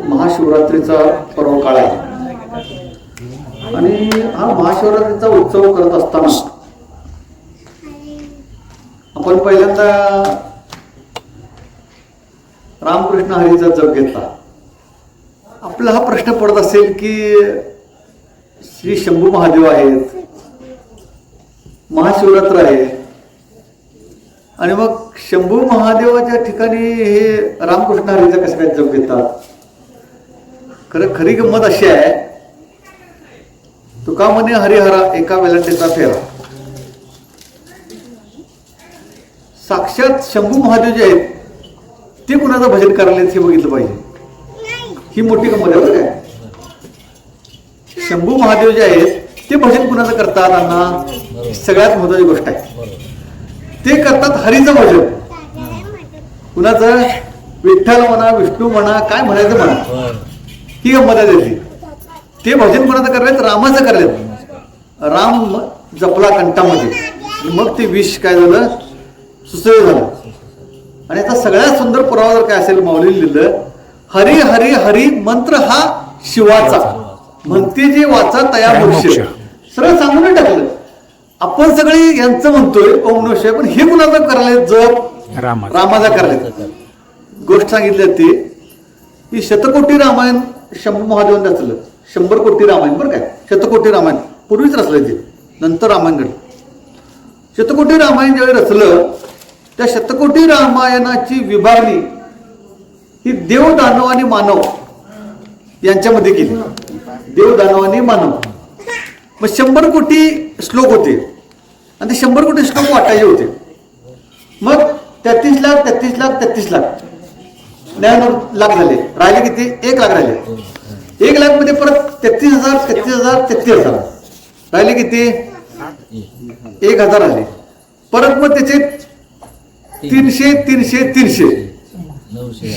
महाशिवरात्रीचा पर्व काळ आहे आणि हा महाशिवरात्रीचा उत्सव करत असताना आपण पहिल्यांदा रामकृष्ण हरीचा जप घेतला. आपला हा प्रश्न पडत असेल की श्री शंभू महादेव आहेत, महाशिवरात्र आहे आणि मग शंभू महादेवाच्या ठिकाणी हे रामकृष्ण हरीचा कसं काय जप घेतात. खरी गंमत अशी आहे, तुका म्हणे हरिहरा एका वेलांटीचा फेरा. साक्षात शंभू महादेव जे आहेत ते कुणाचं भजन करायला हे बघितलं पाहिजे. ही मोठी गंमत आहे बरं काय. शंभू महादेव जे आहेत ते भजन कुणाचं करतात अण्णा, सगळ्यात महत्वाची गोष्ट आहे. ते करतात हरीचं भजन. कुणाचं, विठ्ठल म्हणा, विष्णू म्हणा, काय म्हणायचं म्हणा, ही गंमत आहे त्याची. ते भजन कोणाचं करायचं, रामाचं करायचं. राम जपला कंठामध्ये, मग ते विष काय झालं, सुसळ झालं. आणि याचा सगळ्यात सुंदर पुरावा जर काय असेल, माऊलीने लिहिलं, हरी हरी हरी मंत्र हा शिवाचा, म्हणते जे वाचा तया मोक्ष. सरळ सांगून टाकलं. आपण सगळे यांचं म्हणतोय ओम नमः शिवाय, पण हे कुणाचं करायला, जप रामाचा करायचं. गोष्ट सांगितली ती की शतकोटी रामायण शंभू महादेवांनी रचलं. 100 कोटी रामायण बरं काय, शतकोटी रामायण पूर्वीच रचलं ते, नंतर रामायण घडलं. शतकोटी रामायण ज्यावेळी रचलं, त्या शतकोटी रामायणाची विभागणी ही देव, दानव आणि मानव यांच्यामध्ये केली. देव, दानव आणि मानव. मग 100 कोटी श्लोक होते आणि ते 100 कोटी श्लोक वाटायचे होते. मग 33 लाख 33 लाख 33 लाख 99 लाख झाले. राहिले किती, 1 लाख राहिले. 1 लाख मध्ये परत 33,000 33,000 33,000 राहिले किती, 1,000 आले. परत मग त्याचे 300 300 300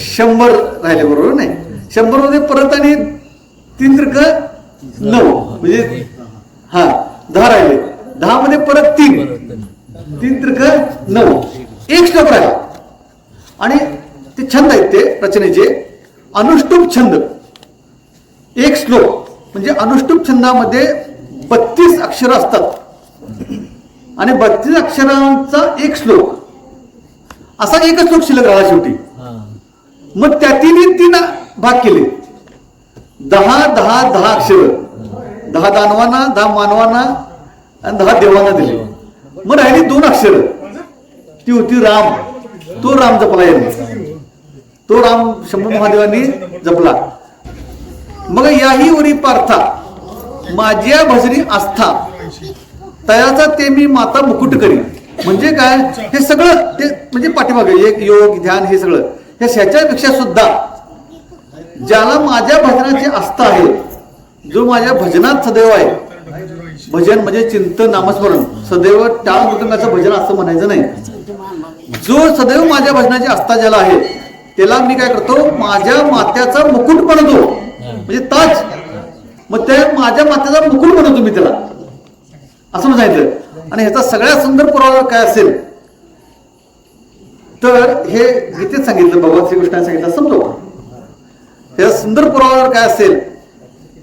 100 राहिले, बरोबर नाही. 100 मध्ये परत आणि 3 त्रिक 9 म्हणजे हा 10 राहिले. 10 मध्ये परत 3 त्रिक 9, 1 श्लोक राहिला. आणि ते छंद आहेत ते रचनेचे, अनुष्टुप छंद. 1 श्लोक म्हणजे अनुष्टुप छंदामध्ये 32 अक्षर असतात आणि 32 अक्षरांचा 1 श्लोक, असा 1 श्लोक शिल्लक राहिला शेवटी. मग त्यातील 3 भाग केले. 10 10 10 अक्षर, 10 दानवांना, 10 मानवांना आणि 10 देवांना दिले. मग राहिली 2 अक्षर, ती होती राम. तो राम जपला यांनी, तो राम शंभू महादेवांनी जपला. मग याही वरी पार्था माझ्या भजनी आस्था, तयाचा ते मी माता मुकुट करी. म्हणजे काय, हे सगळं ते म्हणजे पाठीमागे एक योग ध्यान हे सगळं, ह्याच्यापेक्षा सुद्धा ज्याला माझ्या भजनाची आस्था आहे, जो माझ्या भजनात सदैव आहे. भजन म्हणजे चिंतन नामस्मरण, सदैव टाळ मृदंगाचं भजन असं म्हणायचं नाही. जो सदैव माझ्या भजनाची आस्था ज्याला आहे त्याला मी काय करतो, माझ्या मात्याचा मुकुट बनवतो, म्हणजे ताज. मग त्या माझ्या मात्याचा मुकुट बनवतो मी त्याला, असं सांगितलं. आणि ह्याचा सगळ्यात सुंदर पुरावा काय असेल तर हे गीतेत सांगितलं, भगवान श्रीकृष्णाने सांगितलं, समजो. ह्याचा सुंदर पुरावा काय असेल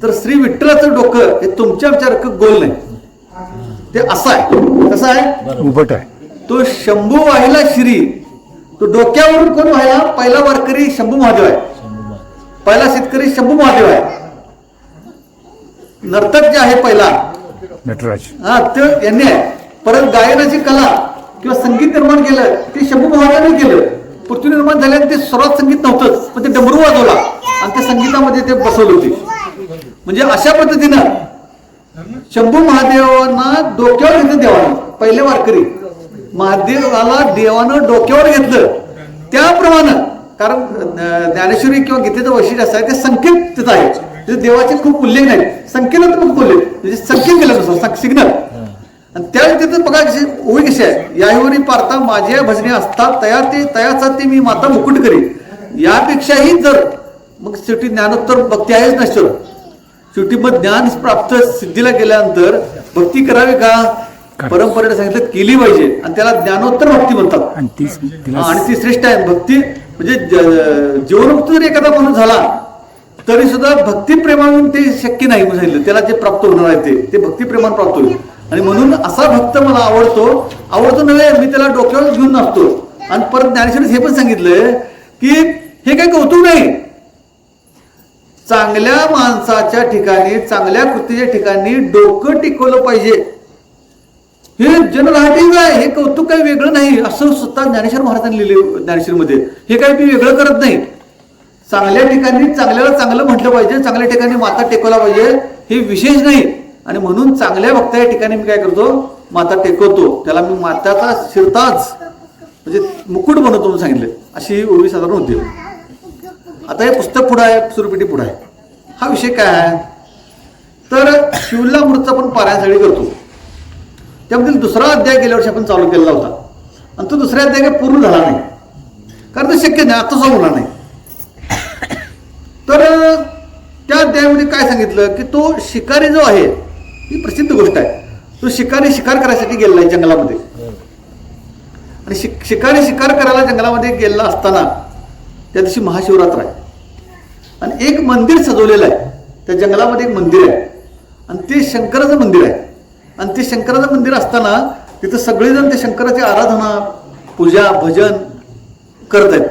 तर श्री विठ्ठलाचं डोकं हे तुमच्या विचारक गोल नाही, ते असं आहे. कसं आहे, उभट आहे. तो शंभू वाहिला श्री, तो डोक्यावरून कोण व्हायला, पहिला वारकरी शंभू महादेव आहे, पहिला शेतकरी शंभू महादेव आहे. नर्तक जे आहे पहिला नटराज, हा ते यांनी आहे. परत गायनाची कला किंवा संगीत निर्माण केलं ते शंभू महादेवांनी केलं. पृथ्वी निर्माण झाल्याने ते सर्वात संगीत नव्हतंच, पण ते डमरू वाजवला आणि त्या संगीतामध्ये ते बसवले होते. म्हणजे अशा पद्धतीनं शंभू महादेवांना डोक्यावर घेतलं देवानं. पहिले वारकरी महादेवाला देवानं डोक्यावर घेतलं त्याप्रमाणे. कारण ज्ञानेश्वरी किंवा गीतेचं वैशिष्ट्य असं आहे, ते संकेत तिथं आहे. देवाचे खूप उल्लेख नाही, संकेतात्मक बोलले, म्हणजे संकेत केलं नसतं, सिग्नल. आणि त्यावेळी तिथं बघा कशी ओळी कशी आहे, याहीवरी पार्था माझ्या भजनी असतात तयाचा ते मी माता मुकुट करी. यापेक्षाही जर मग शेवटी ज्ञानोत्तर भक्ती आहेच नसतो. शेवटी मग ज्ञान प्राप्त सिद्धीला गेल्यानंतर भक्ती करावी का, परंपरेने सांगितलं केली पाहिजे. आणि त्याला ज्ञानोत्तर भक्ती म्हणतात. आणि ती श्रेष्ठ आहे भक्ती. म्हणजे जीवनमुक्त जर एखादा माणूस झाला तरी सुद्धा भक्तिप्रेमाने ते शक्य नाही म्हणून सांगितलं. त्याला जे प्राप्त होणार आहे ते भक्तिप्रेमाने प्राप्त होईल. आणि म्हणून असा भक्त मला आवडतो नव्हे, मी त्याला डोक्यावर घेऊन नसतो. आणि परत ज्ञानेश्वरीत हे पण सांगितलंय की हे काही कौतुक नाही, चांगल्या माणसाच्या ठिकाणी, चांगल्या कृतीच्या ठिकाणी डोकं टिकवलं पाहिजे. हे जनराहटीच आहे, हे कौतुक काही वेगळं नाही असं स्वतः ज्ञानेश्वर महाराजांनी लिहिले ज्ञानेश्वरीमध्ये. हे काही मी वेगळं करत नाही. चांगल्या ठिकाणी चांगल्याला चांगलं म्हटलं पाहिजे, चांगल्या ठिकाणी माता टेकवला पाहिजे, हे विशेष नाही. आणि म्हणून चांगल्या भक्ताच्या ठिकाणी मी काय करतो, माता टेकवतो. त्याला मी माताचा शिरताज म्हणजे मुकुट बनवतो म्हणून सांगितलं. अशी ओळी साधारण होती. आता हे पुस्तक पुढं आहे, सुरपिटी पुढं आहे. हा विषय काय आहे तर शिवलीलामृतचा पण पारायण करतो. त्यामधील दुसरा अध्याय गेल्या वर्षी आपण चालू केलेला होता. आणि तो दुसरा अध्याय काही पूर्ण झाला नाही, कारण ते शक्य नाही, आता होणार नाही. तर त्या अध्यायामध्ये काय सांगितलं की तो शिकारी जो आहे, ही प्रसिद्ध गोष्ट आहे, तो शिकारी शिकार करायसाठी गेलेला आहे जंगलामध्ये. आणि शिकारी शिकार करायला जंगलामध्ये गेलेला असताना त्या दिवशी महाशिवरात्र आहे. आणि एक मंदिर सजवलेलं आहे त्या जंगलामध्ये, एक मंदिर आहे आणि ते शंकराचं मंदिर आहे. आणि ते शंकराचं मंदिर असताना तिथं सगळेजण ते शंकराची आराधना, पूजा, भजन करत आहेत.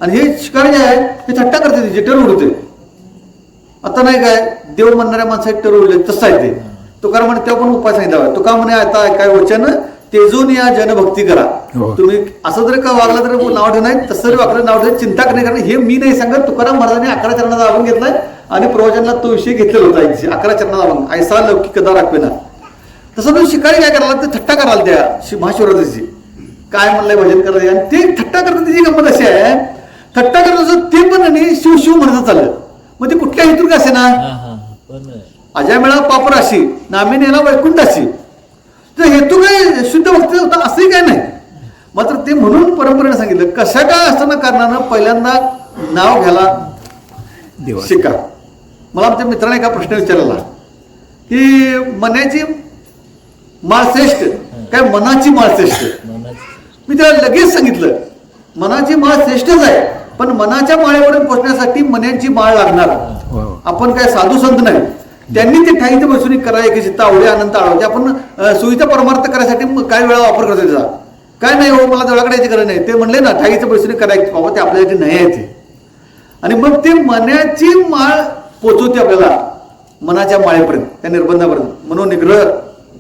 आणि हे शिकारी जे आहे हे थट्टा करते, जे टर उडते. आता नाही काय देव म्हणणाऱ्या माणसाचे टर उडले तसं आहे ते. तुकाराम म्हणे तेव्हा पण उपाय सांगितला. तुका म्हणे आता काय वचन तेजून या जनभक्ती करा. तुम्ही असं जरी का वागला तरी नाव ठेवणार, तसं जरी वागलं नाव ठेव, चिंता करणे. कारण हे मी नाही सांगत, तुकाराम महाराजांनी 11 चरणाचा अभंग घेतलाय आणि प्रवचनाला तो विषय घेतलेला होता. 11 चरणाचा अभंग, ऐसा लौकिक कदा राखवेना. तसं तो शिकारी काय करायला, ते थट्टा करायला त्या महाशिवरात्रीची काय म्हणलंय भजन करायला. आणि ते थट्टा करतात, त्याची गंमत अशी आहे, थट्टा करत असं ते पण आणि शिव शिव म्हणत चाललं. मग ते कुठल्या हेतून का असे ना, अजय मेळा पापराशी नामे नेला वैकुंठाशी. तर हेतू काय शुद्ध भक्ती होता असंही काय नाही. मात्र ते म्हणून परंपरेने सांगितलं, कशा काय असताना कारणानं पहिल्यांदा नाव घ्यायला शिका. मला आमच्या मित्राने एका प्रश्न विचारला की मनाची माळ श्रेष्ठ काय मनाची माळ श्रेष्ठ. मी त्याला लगेच सांगितलं मनाची माळ श्रेष्ठच आहे, पण मनाच्या माळेवरून पोहोचण्यासाठी मनाची माळ लागणार. आपण काय साधू संत नाही. त्यांनी ते ठाईत बसून करा, एक चित्त आवडे अनंत आळवते. आपण सुविधा परमार्थ करायसाठी काही वेळा वापर करतो त्याचा. काय नाही हो मला देवळाकडे यायची गरज नाही, ते म्हणले ना ठाईचं बसून करायची बाबा, ते आपल्यासाठी नाही आहे ते. आणि मग ते मनाची माळ पोचवते आपल्याला मनाच्या माळेपर्यंत, त्या निर्बंधापर्यंत. म्हणून निग्रह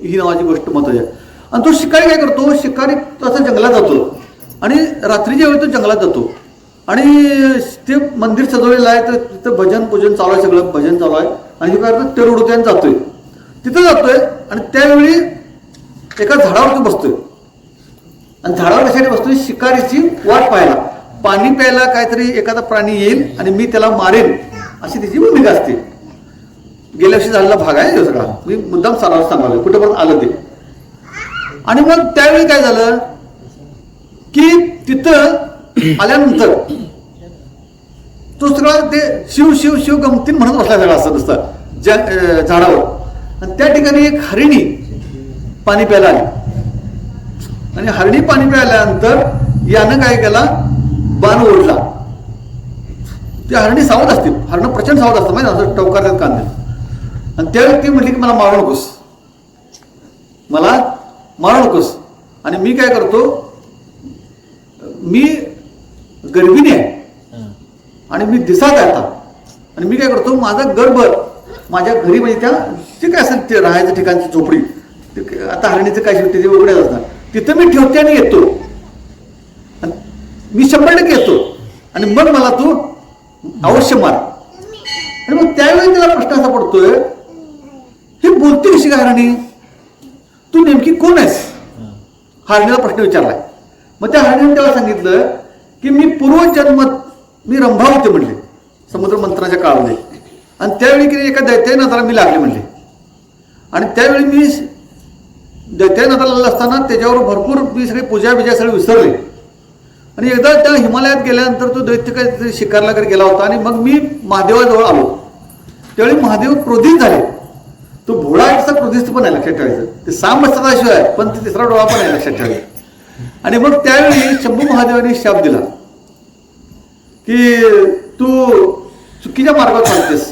ही नावाची गोष्ट महत्वाची आहे. आणि तो शिकारी काय करतो, शिकारी तसा जंगलात जातो आणि रात्रीच्या वेळी तो जंगलात जातो. आणि ते मंदिर सजवलेलं आहे, तर तिथं भजन पूजन चालू आहे, सगळं भजन चालू आहे. आणि हे काय करतो, टेर उडवतो जातोय, तिथं जातोय. आणि त्यावेळी एका झाडावरती बसतोय. आणि झाडावर कशाने बसतोय, शिकारीची वाट पाहायला, पाणी प्यायला काहीतरी एखादा प्राणी येईल आणि मी त्याला मारेन अशी त्याची भूमिका असते. गेल्या वर्षी झालेला भाग आहे सगळा, मी मुद्दाम सांगावं कुठेपर्यंत आलं ते. आणि मग त्यावेळी काय झालं की तिथं आल्यानंतर तो सगळा ते शिव शिव शिव गमतीन म्हणत बसला सगळा असं नुसतं झाडावर. आणि त्या ठिकाणी एक हरिणी पाणी प्यायला आली. आणि हरिणी पाणी प्यायल्यानंतर यानं काय केला, बाण ओढला. ती हरणी सावध असते, हरणं प्रचंड सावध असतं माहिती असं टवकारतात कांदे. आणि त्यावेळी ती म्हटली की मला मारू नकोस, मला मारू नकोस. आणि मी काय करतो, मी गर्भिणी आहे आणि मी दिसात आहे आता. आणि मी काय करतो, माझा गर्भ माझ्या घरी म्हणजे त्या जे काय असेल ते राहायचं ठिकाणची झोपडी, आता हरणीचं काय शेवटी ते उघड्याच असतात, तिथं मी ठेवते आणि येतो. मी 100% येतो आणि मग मला तू अवश्य मार. आणि मग त्यावेळी त्याला प्रश्न असा पडतोय, हे बोलते कशी काय हरणी, तू नेमकी कोण आहेस, हरणीला प्रश्न विचारलाय. मग त्या हरणीने त्याला सांगितलं की मी पूर्वजन्मात मी रंभा होते म्हणले समुद्र मंथनाच्या काळामध्ये. आणि त्यावेळी की एका दैत्याच्या नादाला मी लागले म्हणले. आणि त्यावेळी मी दैत्याच्या नादाला असताना त्याच्यावर भरपूर मी सगळी पूजा बिजा सगळे विसरले. आणि एकदा त्या हिमालयात गेल्यानंतर तो दैत्य काय शिकारला वगैरे गेला होता. आणि मग मी महादेवाजवळ आलो. त्यावेळी महादेव क्रोधित झाले. तो भोळा असा क्रोधित पण आहे, लक्षात ठेवायचं. ते सांब सदाशिव आहे पण ते तिसरा डोळा पण आहे, लक्षात ठेवायचं. आणि मग त्यावेळी शंभू महादेवाने शाप दिला की तू चुकीच्या मार्गावर चालतेस,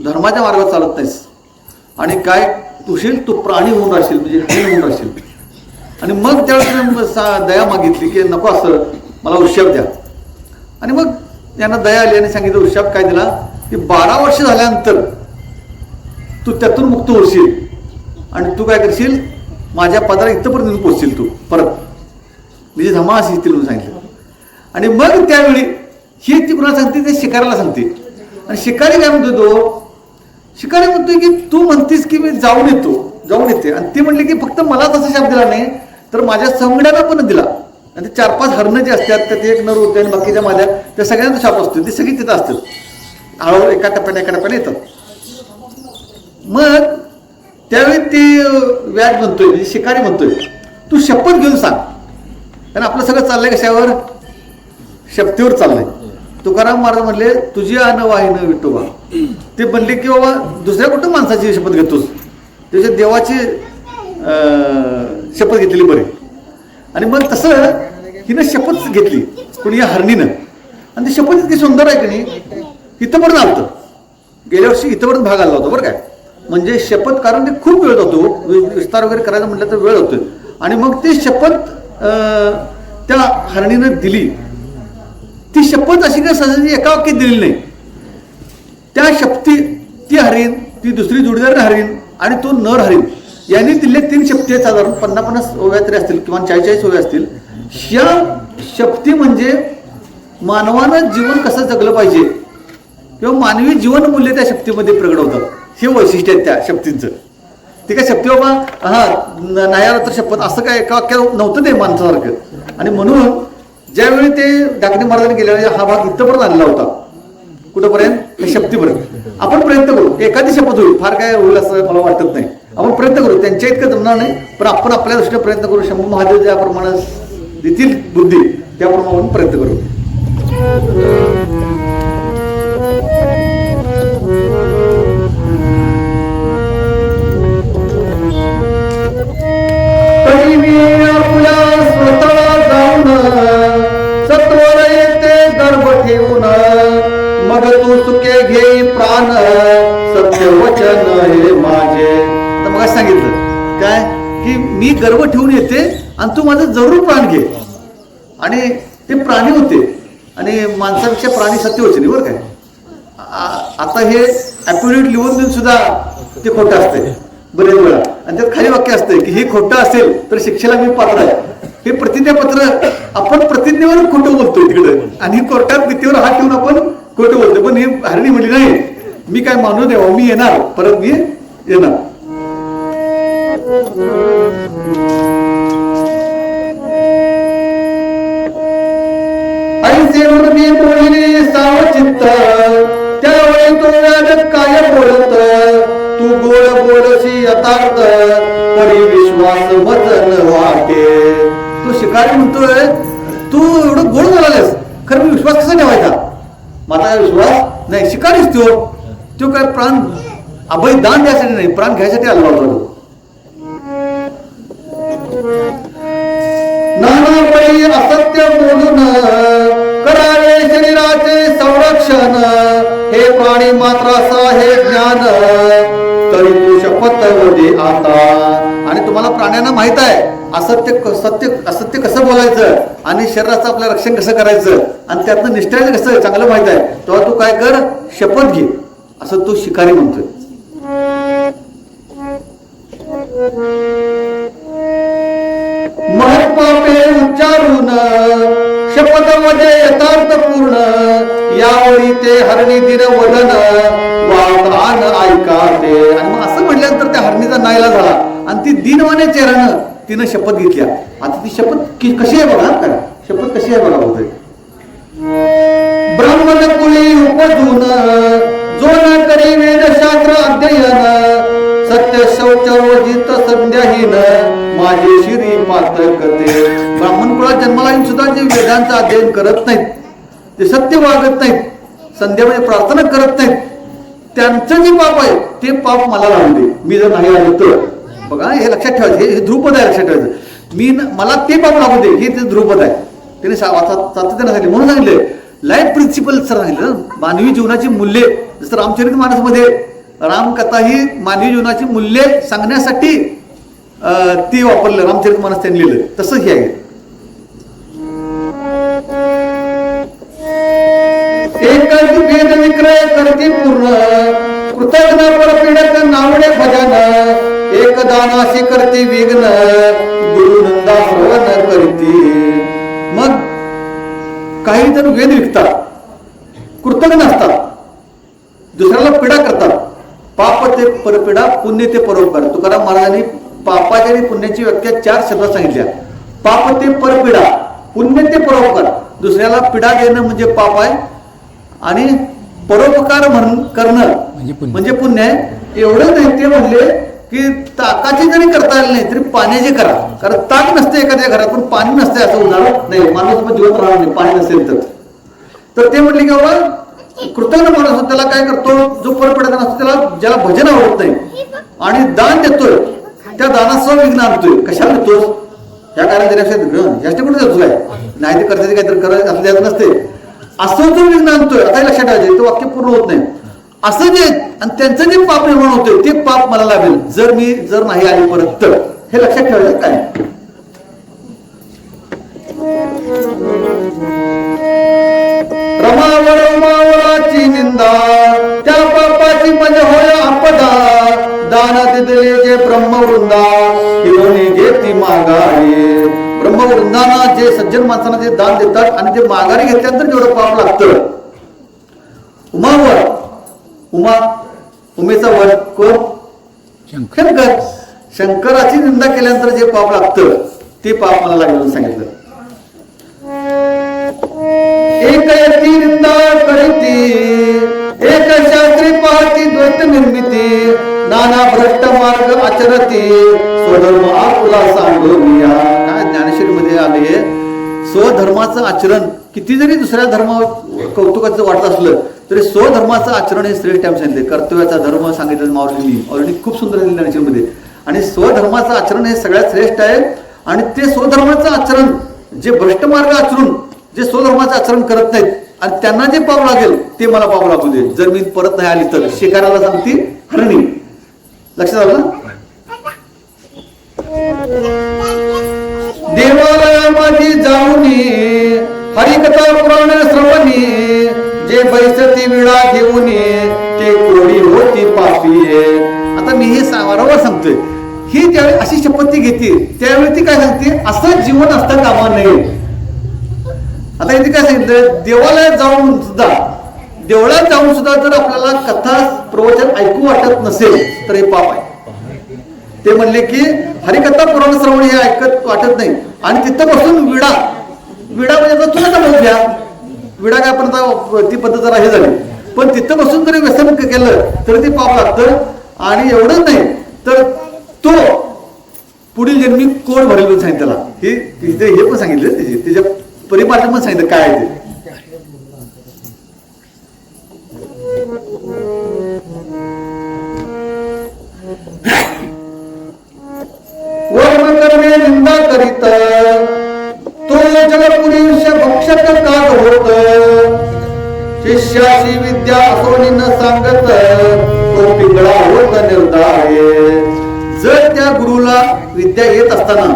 धर्माच्या मार्गावर चालत नाहीस आणि काय तुशील तू प्राणी होऊन राहशील, म्हणजे हरीण होऊन राहशील. आणि मग त्यावेळेस दया मागितली की नको असं, मला उशाप द्या. आणि मग त्यांना दया आली आणि सांगितलं उशाप काय दिला की 12 वर्ष झाल्यानंतर तू त्यातून मुक्त होशील आणि तू काय करशील, माझ्या पदाला इथंपर्यंत पोचशील तू परत, म्हणजे धमा अशी येतील म्हणून सांगितलं. आणि मग त्यावेळी ही ती कुणाला सांगते, ते शिकारीला सांगते. आणि शिकारी काय म्हणतो, तो शिकारी म्हणतोय की तू म्हणतेस की मी जाऊन येते. आणि ती म्हणली की फक्त मला तसा शाप दिला नाही तर माझ्या संगड्याला पण दिला. आणि ते 4-5 हरणं जे असतात त्यात एक नर होते आणि बाकीच्या माझ्या त्या सगळ्यांचा शाप असतो, ते सगळी तिथं असतात, हळूहळू एका टप्प्याने येतात. मग त्यावेळी ते व्याज म्हणतोय, म्हणजे शिकारी म्हणतोय तू शपथ घेऊन सांग, कारण आपलं सगळं चाललंय कशावर, शपथेवर चाललंय. तुकाराम महाराज म्हणले तुझी आन वाहिन विठोबा. ते म्हणले की बाबा दुसऱ्या कुठं माणसाची शपथ घेतोस, त्याच्या देवाची शपथ घेतलेली बरी. आणि मग तसं हिनं शपथ घेतली कोणी या हरणीनं. आणि ती शपथ इतकी सुंदर आहे की नाही, इथंपर्यंत आलतं. गेल्या वर्षी इथंपर्यंत भाग आला होता बरं काय, म्हणजे शपथ, कारण ते खूप वेळ होतो, विस्तार वगैरे करायला म्हटलं तर वेळ होतोय. आणि मग ती शपथ त्या हरणीनं दिली. ती शपथ अशी काय सहजाची एका वाक्यात दिलेली नाही. त्या शपथी ती हरीण, ती दुसरी जोडीदार हरीण आणि तो नर हरीण यांनी दिले 3 शपथी आहेत, साधारण 50-50 ओव्या तरी असतील किंवा 40-40 ओव्या असतील. या शपथी म्हणजे मानवानं जीवन कसं जगलं पाहिजे किंवा मानवी जीवन मूल्य त्या शपथीमध्ये प्रगट होतात. हे वैशिष्ट्य आहे त्या शपथींचं. ते काय शपथी बाबा नाही आलं तर शपथ असं काय एका वाक्यात नव्हतं ते माणसासारखं. आणि म्हणून ज्यावेळी ते डाकणे महाराजांनी गेल्यावेळी हा भाग इथंपर्यंत आणला होता, कुठंपर्यंत, शपथीपर्यंत. आपण प्रयत्न करू, एखादी शपथ होईल, फार काय होईल असं मला वाटत नाही. आपण प्रयत्न करू, त्यांच्या इतकं जमणार नाही पण आपण आपल्या दृष्टीने प्रयत्न करू. शंभू महादेव ज्याप्रमाणे देतील बुद्धी त्याप्रमाणे आपण प्रयत्न करू. मग तू सुखे घे प्राण, सत्य वचन हे माझे. तर मग सांगितलं काय की मी गर्व ठेवून येते आणि तू माझं जरूर प्राण घे. आणि ते प्राणी होते आणि माणसापेक्षा प्राणी सत्यवचनी बरं काय. आता हे ॲप्युलेट लिहून देऊन सुद्धा ते खोटं असते बरेच वेळा. आणि त्यात खाली वाक्य असते की हे खोटं असेल तर शिक्षेला मी पात्र आहे. हे प्रतिज्ञापत्र आपण प्रतिज्ञेवर खोटं बोलतोय तिकडे आणि कोर्टात भीतीवर हात ठेवून आपण खोटं बोलतोय. पण ही हरणी म्हणली नाही, मी काय मानू देवा, मी येणार, परत मी येणार. ऐसेवर मी बोलली सावचित्त, त्यावेळी तो व्याज काय बोलत, तू गोड बोलशी यथार्थ, परी विश्वास वचन वाटे. तू शिकारी म्हणतोय तू एवढं गोड बोलायस, खरं मी विश्वास कसा ठेवायचा, माझा विश्वास नाही. शिकारीच तो काय प्राण अभय दान द्यायसाठी नाही, प्राण घ्यायसाठी आला होता. नानापरी असत्य बोलून करावे शरीराचे संरक्षण, हे प्राणी मात्राचा हे ज्ञान, तरी तू शपथ दे आता. आणि तुम्हाला प्राण्यांना माहित आहे असत्य कसं बोलायचं आणि शरीराचं आपलं रक्षण कसं करायचं आणि त्यातनं निष्ठायचं कसं चांगलं माहित आहे. तेव्हा तू काय कर, शपथ घे, असं तो शिकारी म्हणतोय. महत्पापे उच्चारून शपथमध्ये यथार्थ पूर्ण, यावेळी ते हरणी दिन वदन वातान ऐका ते. आणि मग असं म्हटल्यानंतर त्या हरणीचा नाईला झाला आणि ती दिनवाने चेहऱ्यानं तिनं शपथ घेतल्या. आता ती शपथ कशी आहे बघा, काय शपथ कशी आहे बघा होते. ब्राह्मण कुळी उपजून जो न करी वेदशास्त्र अध्ययन, सत्य शौच वजित संध्याहीन, माझे शिरी पातकते. ब्राह्मण कुळात जन्माला येऊन सुद्धा जे वेदांचं अध्ययन करत नाहीत, ते सत्य वागत नाहीत, संध्यामध्ये प्रार्थना करत नाहीत, त्यांचं जे पाप आहे ते पाप मला लागू दे, मी जर नाही आलो तर. बघा हे लक्षात ठेवायचं, हे ध्रुपद आहे, लक्षात ठेवायचं. मला ते पाप लागू दे, हे ते ध्रुपद आहे. त्याने सातत्याने सांगितले. म्हणून सांगितले लाईफ प्रिन्सिपल सर सांगितलं, मानवी जीवनाची मूल्ये. जसं रामचरितमानसमध्ये रामकथा ही मानवी जीवनाची मूल्ये सांगण्यासाठी ती वापरलं, रामचरितमानस त्यांनी लिहिलं. तसं हे आहे. एक भेद विक्रय करती पूर्ण, कृतज्ञ परपीडक नावडे भजन, एक दानाशी करती विघ्न, गुरु नंदा श्रवण करती. मग काही जण वेद विकतात, कृतज्ञ असतात, दुसऱ्याला पीडा करतात. पाप ते परपीडा, पुण्य ते परोपकार. तुकाराम महाराजांनी पापाच्या आणि पुण्याची व्याख्या 4 शब्दात सांगितल्या. पाप ते परपीडा, पुण्य ते परोपकार. दुसऱ्याला पीडा देणं म्हणजे पाप आहे आणि परोपकार करणं म्हणजे पुण्य आहे. एवढं नाही ते म्हणले की ताकाची जरी करता आली नाही तरी पाण्याची करा. कारण ताक नसते एखाद्या घरात पण पाणी नसते असं उदाहरण नाही. माणूस मग जिवंत राहणार नाही पाणी नसेल तर ते म्हटले की बाबा कृतज्ञ माणूस त्याला काय करतो, जो परपडत असतो त्याला, ज्याला भजन आवडत नाही आणि दान देतोय, त्या दानासह विघ्न आणतोय. कशाला देतोस? ह्या कारण ह्याच्या कुठे देतो काय नाही, ते करते काहीतरी करत असं द्यायचं नसते. असं जो विघ्न आणतोय, आता लक्षात ठेवायचं, ते वाक्य पूर्ण होत नाही. असं जे आणि त्यांचं जे पाप निर्माण होतंय ते पाप मला लागेल जर नाही आली परत तर. हे लक्षात ठेवायचं काय. रमावळाची निंदा त्या पापाची म्हणजे होय आपदा, दानात दिले जे ब्रह्मवृंदा हिरोनी घेती माघारी. ब्रह्मवृंदांना जे सज्जन माणसांना जे दान देतात आणि ते माघारी घेतल्यानंतर जेवढं पाप लागतं. उमेचा वर कोण? शंकर. शंकराची निंदा केल्यानंतर जे पाप लागतं ते पाप मला लागलं सांगितलं. एक यती निंदा करीती, एक शास्त्री पाहती द्वैत निर्मिती, नाना भ्रष्ट मार्ग आचरती, स्वधर्म आपुला सांगोनिया. काय ज्ञानेश्वरी मध्ये आले, स्वधर्माचं आचरण किती जरी दुसऱ्या धर्मावर कौतुकाचं वाटत असलं तरी स्वधर्माचं आचरण हे श्रेष्ठ आहे सांगितले. कर्तव्याचा धर्म सांगितलं माऊलींनी खूप सुंदर ज्ञानेश्वरी मध्ये. आणि स्वधर्माचं आचरण हे सगळ्यात श्रेष्ठ आहे. आणि ते स्वधर्माचं आचरण जे भ्रष्ट मार्ग आचरून जे स्वधर्माचं आचरण करत नाहीत आणि त्यांना जे पाप लागेल ते मला पाप लागू दे. जर मी परत नाही आली तर शिकाराला सांगती हरणी. लक्षात आलं ना. देवालयामध्ये जाऊनी हरिकथा पुराण श्रवणी, जे बैसती विडा घेऊन ते कोणी होती पापी. आता मी हे वारंवार सांगतोय, ही ज्यावेळी अशी शपथ ती घेते त्यावेळी ती काय सांगते, असं जीवन असता कामा नये. आता इथे काय सांगितलं, देवालयात जाऊन सुद्धा जर आपल्याला कथा प्रवचन ऐकू वाटत नसेल तर हे पाप आहे. ते म्हणले की हरिकथा पुराण श्रवण हे ऐकत वाटत नाही आणि तिथं बसून विडा म्हणजे तुला बोल घ्या. विडा काय पण ती पद्धत जरा हे झाली, पण तिथं बसून जरी व्यसन केलं तरी ते पाप लागतं. आणि एवढंच नाही तर तो पुढील जन्मी कोण भरेल म्हणून सांगितलं त्याला. हे पण सांगितलं त्याच्या परिपालन पण सांगितलं काय आहे ते. वर्णकर्मे निंदा करीत तो जगपुरुष भक्षक काग होत, शिष्याशी विद्या असोनी न सांगत तो पिंगळा होत निर्धाय. जर त्या गुरुला विद्या येत असताना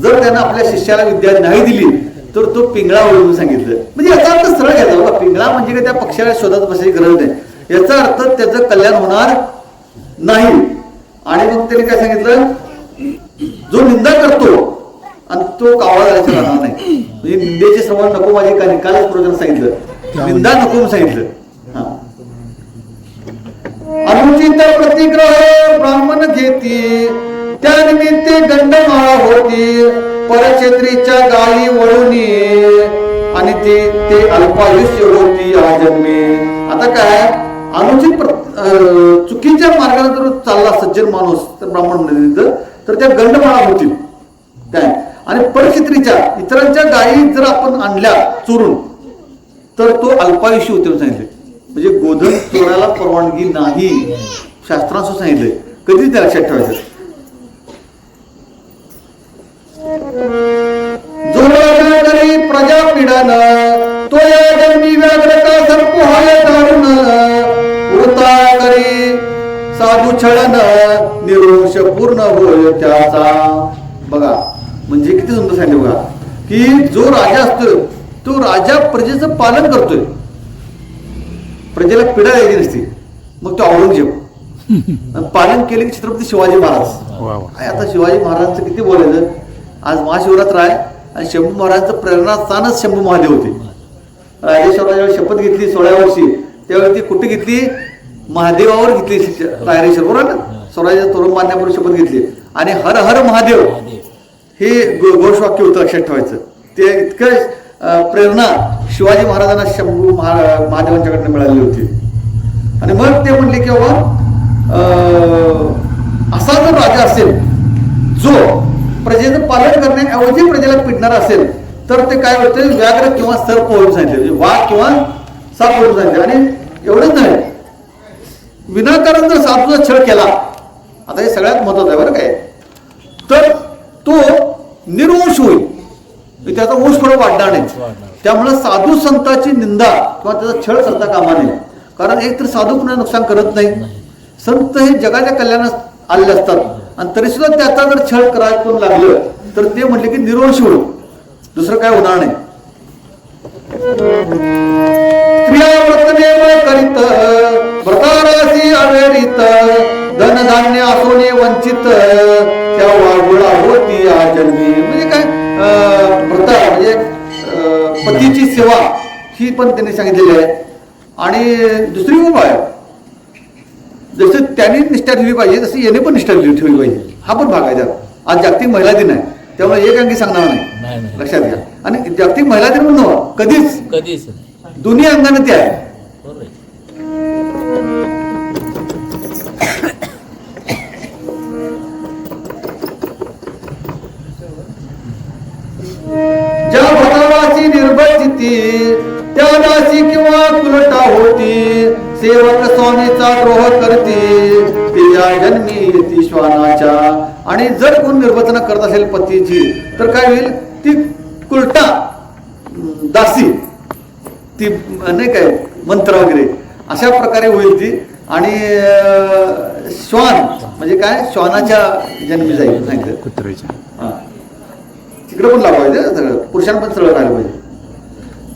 जर त्यानं आपल्या शिष्याला विद्या नाही दिली तर तो पिंगळा होईल सांगितलं. म्हणजे याचा अर्थ सरळ घ्यायचा बाबा, पिंगळा म्हणजे काय त्या पक्षाला शोधात बसायची गरज नाही. याचा अर्थ त्याचं कल्याण होणार नाही. आणि मग त्याने काय सांगितलं, जो निंदा करतो आणि तो कावळा जायचं राहणार नाही. म्हणजे निंदेचे श्रवण नको माझे का निकालच प्रयोजन सांगितलं, निंदा नको सांगितलं. अनुचित प्रतिग्रह ब्राह्मण घेती, त्यानिमित्ते गंडमाळा होती, परक्षेत्रीच्या गायी वळूनी आणि ते अल्पायुष्य होती आजन्मे. आता काय अनुचित चुकीच्या मार्गाने जर चालला सज्जन माणूस तर ब्राह्मण तर त्या गंडमाळा होतील काय. आणि परक्षेत्रीच्या इतरांच्या गायी जर आपण आणल्या चोरून तर तो अल्पायुष्य होते सांगितले. म्हणजे गोधन चोराला परवानगी नाही शास्त्रांचं सांगितलंय. कधीच त्या लक्षात ठेवायचं. जो प्रजा पीडन तो या जन्मी व्याध नाही साधू छळन निरोष पूर्ण होय त्याचा. बघा म्हणजे किती सुंदर सांगितलं बघा की जो राजा असतोय तो राजा प्रजेचं पालन करतोय, प्रजेला पीडा द्यायची नसते. मग तो औरंगजेब पालन केले की छत्रपती शिवाजी महाराज. आता शिवाजी महाराजांचं किती बोलायचं. आज महाशिवरात्र आहे आणि शंभू महाराजांचं प्रेरणास्थानच शंभू महादेव होते. राजेश्वराला शपथ घेतली 16व्या वर्षी, त्यावेळी ती कुठे घेतली, महादेवावर घेतली रायरेश्वर, बरोबर ना. स्वराज्याचं तोरण बांधण्यापूर्वी शपथ घेतली आणि हर हर महादेव हे घोषवाक्य होतं, लक्षात ठेवायचं. ते इतकं प्रेरणा शिवाजी महाराजांना शंभू महादेवांच्याकडनं मिळाली होती. आणि मग ते म्हणले की बाबा असा जर राजा असेल जो प्रजेचं पालन करण्याऐवजी प्रजेला पिडणार असेल तर ते काय होते, व्याघ्र किंवा सर्प होऊन सांगितले, वाघ किंवा साप होऊन सांगितले. आणि एवढंच नाही, विनाकारण जर साधूचा छळ केला, आता हे सगळ्यात महत्वाचं आहे बरं काय, तर तो निर्वंश होईल, त्याचा वंश थोडं वाढणार नाही. त्यामुळे साधू संतांची निंदा किंवा त्याचा छळ करता कामा नये. कारण एक तर साधू कुणाला नुकसान करत नाही, संत हे जगाच्या कल्याणात आलेले असतात आणि तरी सुद्धा त्याचा जर छळ करायला कोण लागलं तर ते म्हटले की निर्वंश होईल, दुसरं काय होणार नाही. करीत व्रतारासी अवेरित धनधान्य असोने वंचित त्या वागुळा होती या जन्मी. म्हणजे काय व्रत म्हणजे पतीची सेवा ही पण त्यांनी सांगितलेली आहे. आणि दुसरी गोष्ट आहे, जसं त्यांनी निष्ठा ठेवली पाहिजे तसं याने पण निष्ठा ठेवली पाहिजे. हा पण भाग आहे त्यात. आज जागतिक महिला दिन आहे, त्यामुळे एक अंगी सांगणार नाही, लक्षात घ्या. आणि जागतिक महिला दिन म्हणून कधीच दोन्ही अंगाने ते आहे. ज्या भटाची निर्भचिती त्या दासी किंवा कुलटा होती, सेवक स्वामीचा द्रोह करती ती या जन्मी येती श्वानाच्या. आणि जर कोण निर्वचना करत असेल पतीची तर काय होईल, ती कुलटा दासी, ती नाही काय मंत्र वगैरे अशा प्रकारे होईल ती. आणि श्वान म्हणजे काय, श्वानाच्या जन्मी जाईल सांगितलं. कुत्र्याच्या तिकडे पण लावायचं सगळं, पुरुषांना पण सरळ राहिलं पाहिजे.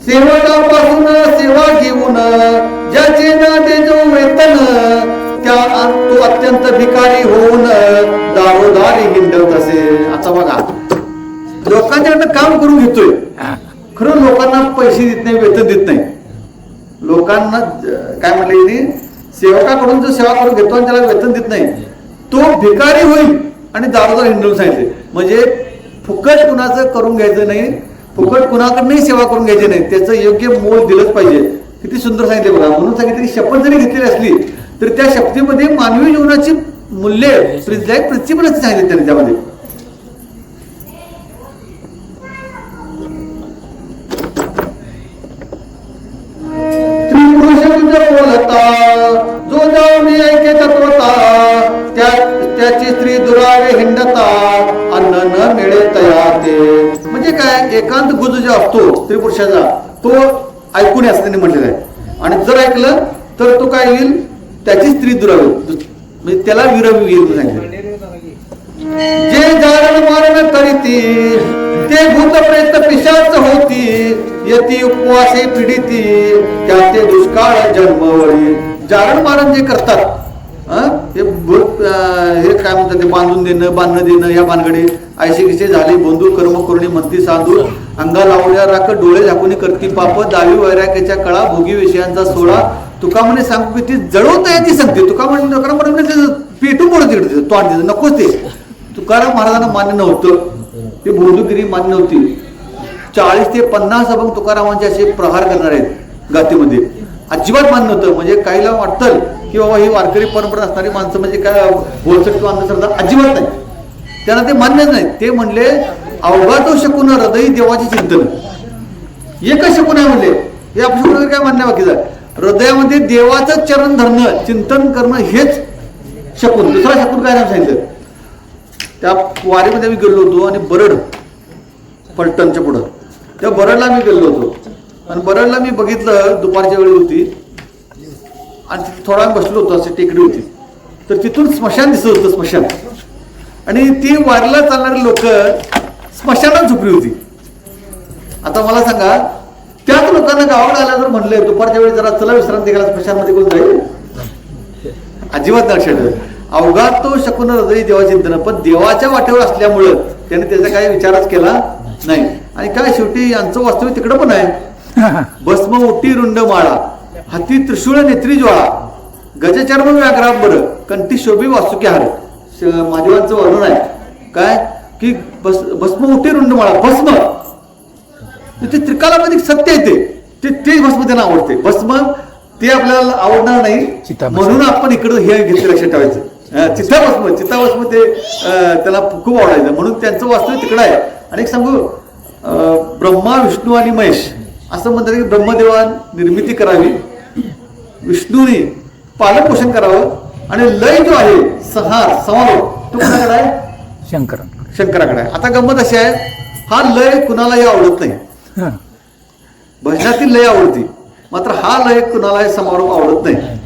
सेवकापासून सेवा घेऊन ज्याचे ना देजो वेतन त्या तो अत्यंत भिकारी होऊन दारोदारी हिंडत असे. आता बघा लोकांच्याकडनं काम करून घेतोय, खरं लोकांना पैसे देत नाही, वेतन देत नाही. लोकांना काय म्हटले, सेवकाकडून जो सेवा करून घेतो आणि त्याला वेतन देत नाही तो भिकारी होईल आणि दारोदार हिंडून सांगितले. म्हणजे फुकट कुणाचं करून घ्यायचं नाही, फुकट कुणाकडनंही सेवा करून घ्यायची नाही, त्याचं योग्य मोल दिलंच पाहिजे. किती सुंदर सांगितले बघा. म्हणून सांगितले की शपथ जरी घेतलेली असली तरी त्या शपथेमध्ये मानवी जीवनाची मूल्य प्रिन्सिपल असते सांगितले त्यांनी त्यामध्ये. बोलता जो जाऊन ऐके तत्वता त्याची स्त्री दुरावे हिंडता अन्न न मिळे तया ते. म्हणजे काय, एकांत गुज जो असतो स्त्री पुरुषाचा तो ऐकून असं त्यांनी म्हटलेलं आहे. आणि जर ऐकलं तर तो काय होईल, त्याची स्त्री दुरावी म्हणजे त्याला विरवी येईल सांगितलं. जे जारण मारण करीती ते भूत प्रेत पिशाच होती यती उपवासे पीडिती त्या ते दुष्काळ जन्मवळी. जारण मारण जे करतात हे काय म्हणतात, ते बांधून देणं, बांधणं देणं, या भानगडी ऐशी किसे झाली बंधू कर्म करुणी म्हणती साधू अंगा लावल्या राख डोळे झाकून करती पाप दावी वैराग्याच्या कळा भोगी विषयांचा सोळा. तुका म्हणे सांगू की ती जळवता याची सांगते. तुका म्हणे पेटून पडत तिकडे तोंड देत नकोच. ते तुकाराम महाराजांना मान्य नव्हतं, ते बोंदुगिरी मान्य नव्हती. 40 ते 50 अभंग तुकारामांचे असे प्रहार करणार आहेत गातीमध्ये, अजिबात मान्य नव्हतं. म्हणजे काहीला वाटतं की बाबा ही वारकरी परंपरा असणारी माणसं म्हणजे काय बोलसट किंवा अंधश्रद्धा, अजिबात नाही. त्यांना ते मान्यच नाही. ते म्हणले अवघा तो शकून हृदयी देवाचे चिंतन. एकच शकून आहे म्हणले, हे आपण काय मान्य बाकीचं आहे. हृदयामध्ये देवाचं चरण धरणं, चिंतन करणं हेच शकून. दुसरा शकून काय नाव सांगितलं. त्या वारीमध्ये मी गेलो होतो आणि बरड पलटणच्या पुढं त्या बरडला मी गेलो होतो. आणि बरडला मी बघितलं, दुपारच्या वेळी होती आणि तिथे थोडा बसलो होतो, अशी टेकडी होती, तर तिथून स्मशान दिसत होतं, स्मशान. आणि ती वारीला चालणारी लोक स्मशानात झोपली होती. आता मला सांगा, त्याच लोकांना गावाकडे आल्या जर म्हणले दुपारच्या वेळी जरा चला विश्रांती घ्यायला स्मशानमध्ये कोण जाईल? अजिबात लक्षात. अवघात तो शकून हृदय देवाचे चिंतन, पण देवाच्या वाटेवर असल्यामुळं त्याने त्याचा काही विचारच केला नाही. आणि काय शेवटी यांचं वास्तव्य तिकडं पण आहे. भस्म ओटी रुंड माळा, हाती त्रिशूळ नेत्री ज्वाळा, गजचर्म व्याघ्रांबर, कंठी शोभी वासुकी हार. महादेवांचं वर्णन आहे काय की भस्म ओटी रुंड माळा, भस्म ते त्रिकालामध्ये सत्य येते, ते भस्म त्यांना आवडते. भस्म ते आपल्याला आवडणार नाही, म्हणून आपण इकडं हे घेतलं, लक्षात ठेवायचं. चिताभस्म ते त्याला खूप आवडायचं, म्हणून त्यांचं वास्तव्य तिकडं आहे. आणि एक सांगू, ब्रह्मा विष्णू आणि महेश असं म्हणतात की ब्रह्मदेवा निर्मिती करावी, विष्णूने पालन पोषण करावं, आणि लय जो आहे समारोह तो कुणाकडे आहे? शंकराकडे आहे. आता गंमत अशी आहे, हा लय कुणालाही आवडत नाही. भजनातील लय आवडती, मात्र हा लय कुणालाही समारोह आवडत नाही.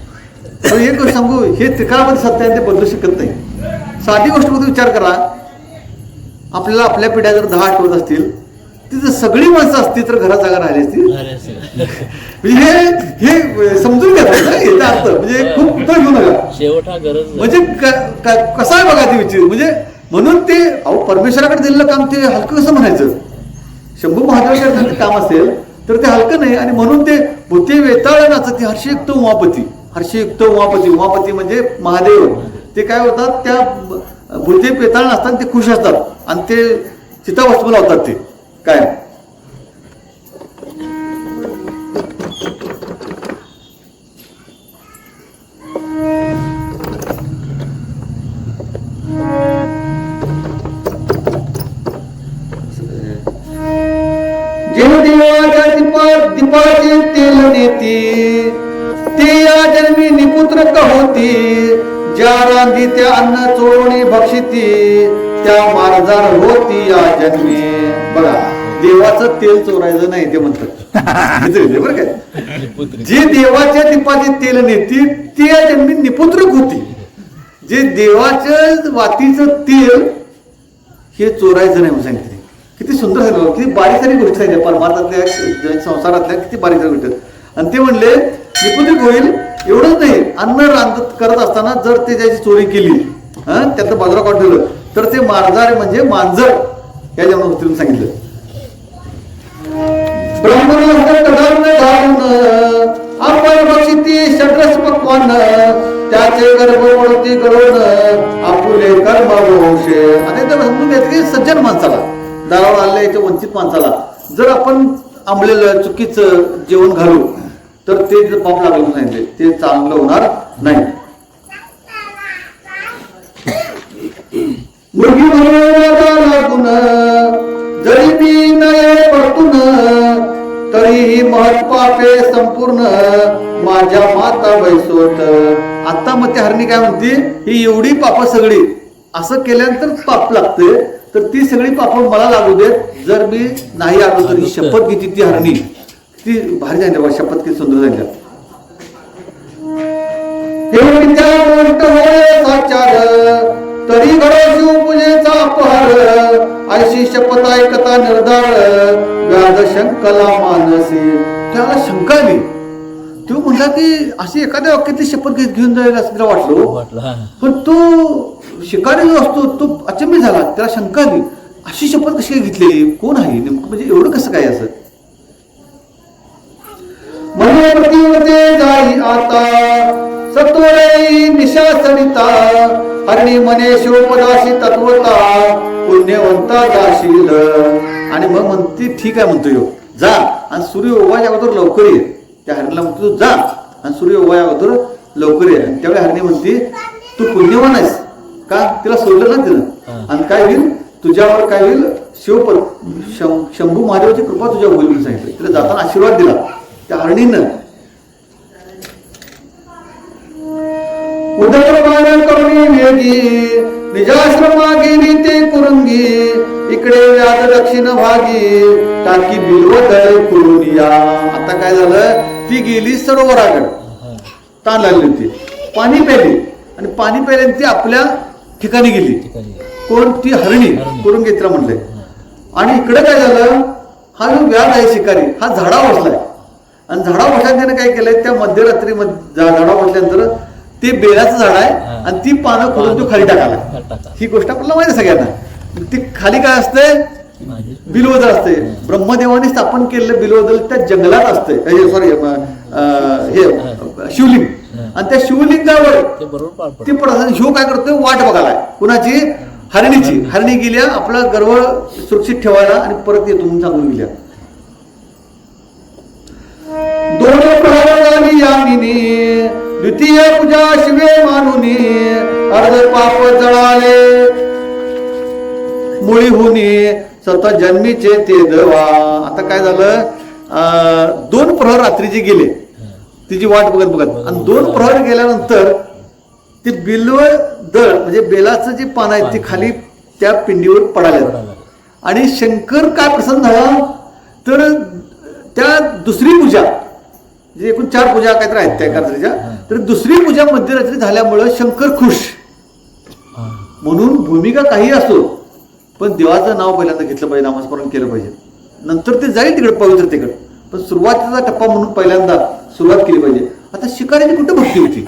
तर एक गोष्ट सांगू, हे त्रिकालामध्ये सत्य आहे, ते बदलू शकत नाही. साधी गोष्टीमध्ये विचार करा, आपल्याला आपल्या पिढ्या जर 10 आठवत असतील, तिथं सगळी माणसं असती तर घरात जागा राहिली असती. म्हणजे हे समजून घ्यायचं ना याचा अर्थ, म्हणजे खूप उत्तर घेऊ नका. म्हणजे कसा आहे बघा ते विचार. म्हणजे म्हणून ते परमेश्वराकडे दिलेलं काम ते हलकं कसं म्हणायचं? शंभू महादेवाकडे ते काम असेल तर ते हलकं नाही. आणि म्हणून ते भूते वेताळ नाचती हर्षयुक्त उमापती, हर्षयुक्त उमापती म्हणजे महादेव. ते काय होतात, त्या भूते पेताळ नसताना ते खुश असतात आणि ते चिताभस्म लावतात. ते काय दीपाचे तेल नेती, ते या जन्मी निपुत्र होती, ज्या रांधी त्या अन्न चोळणी भक्षिती, त्या मारजार होती या जन्मी. बघा, देवाचं तेल चोरायचं नाही ते म्हणतात बरं काय. जे देवाच्या दीपाचे तेल नेती ते या जन्मी निपुत्रक होती. जे देवाच्या वातीचं तेल हे चोरायचं नाही म्हणून सांगितले. किती सुंदर सांगितलं, किती बारीक सारी गोष्ट सांगितल्या परमार्थातल्या संसारातल्या, किती बारीक सारी गोष्ट. आणि ते म्हणले निपुत्रिक होईल. एवढंच नाही, अन्न रांधत करत असताना जर ते त्याची चोरी केली, त्यातलं बाजूला काढून ठेवलं, तर ते मारजार म्हणजे मांजर या जेवणात सांगितलं. आपण बक्षिती षड्रस पक्वान, त्याचे गर्भवती करून आपुले कर्म वंशे. आता समजून घ्यायचं की सज्जन माणसाला, दारावर आलेल्या याच्या वंचित माणसाला जर आपण आंबलेलं चुकीचं जेवण घालू तर ते जर पाप लागलं सांगितले, ते चांगलं होणार नाही. मुलगी लागून जरी मी नये परतून, तरीही महत्पापे संपूर्ण माझ्या माता बैसोत. आता मग त्या हरणी काय म्हणते, ही एवढी पाप सगळी असं केल्यानंतर पाप लागते, तर ती सगळी पाप मला लागू देत जर मी नाही आलो तर. ही शपथ घेतली ती हरणी, ती भारी झाली शपथ, किती सुंदर झाली. तरी घडो शिवपूजेचा अपहार, ऐशी शपथ ऐकता निर्धार, व्याध शंकला मानसी. त्याला शंका आली. तो म्हणला की अशी एखाद्या वाक्यातली शपथ घेऊन जाईल असं तिला वाटलं, पण तो शिकारी जो असतो तो अचंबित झाला. त्याला शंका आली, अशी शपथ कशी घेतलेली, कोण आहे नेमकं, म्हणजे एवढं कसं काय असं. प्रतिवते जाई आता सत्वरे निशा सरिता, हरणी मने शिवपदाशी तत्वता, पुण्यवंता जाशील. आणि मग म्हणते ठीक आहे म्हणतो यो, जा आणि सूर्य उभाच्या अगोदर लवकर ये. त्या हरणीला म्हणतो तू जा आणि सूर्य उभाच्या अगोदर लवकर ये. आणि त्यावेळी हरणी म्हणते तू पुण्यवान आहेस का, तिला सोडलं ना तिनं. आणि काय होईल तुझ्यावर, काय होईल, शिवपद शंभू महादेवाची कृपा तुझ्या होईल म्हणून सांगितलं. तिला जाताना आशीर्वाद दिला त्या हरणीनं. उदरपान करुणी वेगी निजाश्रमा गेली ते कुरंगी, इकडे व्याध दक्षिण भागी टाकी बिलवत कुरुनिया. आता काय झालं, ती गेली सरोवराकडे ताण लागली होती, पाणी प्यायली आणि पाणी प्यायल्याने ती आपल्या ठिकाणी गेली. कोण? ती हरणी करून घेतला म्हटलंय. आणि इकडे काय झालं, हा जो व्याध आहे शिकारी हा झाडावर बसलाय आणि झाडावर बसल्याने त्याने काय केलंय, त्या मध्यरात्री झाडावर बसल्यानंतर ते बेलाचं झाड आहे आणि ती पानं खोडून तो खाली टाकायला. ही गोष्ट आपल्याला माहिती आहे सगळ्यांना. ती खाली काय असते, बिल्वदल असते. ब्रह्मदेवाने स्थापन केलेलं बिल्वदल त्या जंगलात असते, सॉरी हे शिवलिंग. आणि त्या शिवलिंगावर ते पडत शिव काय करतोय, वाट बघायला. कुणाची? हरणीची. हरणी गेल्या आपला गर्व सुरक्षित ठेवायला आणि परत येतो म्हणून सांगून गेल्या. दोन प्रहरानी यामिनी द्वितीय पूजा शिवे मानुनी अर्ध पाप जळाले मुळी हुनी सत जन्मीचे ते देवा. आता काय झालं, 2 प्रहर रात्रीचे गेले तिची वाट बघत बघत आणि 2 प्रहर गेल्यानंतर ते बिल्व दळ म्हणजे बेलाचं जे पान आहे ते खाली त्या पिंडीवर पडाले. आणि शंकर काय प्रसन्न झाला तर त्या दुसरी पूजा जे एकूण 4 पूजा काहीतरी आहेत त्या रात्रीच्या, तर दुसरी पूजा मध्यरात्री झाल्यामुळं शंकर खुश. म्हणून भूमिका काही असो पण देवाचं नाव पहिल्यांदा घेतलं पाहिजे, नामस्मरण केलं पाहिजे. नंतर ते जाईल तिकडे पवित्रतेकडे, पण सुरुवातीचा टप्पा म्हणून पहिल्यांदा सुरुवात केली पाहिजे. आता शिकारीची कुठं भक्ती होती,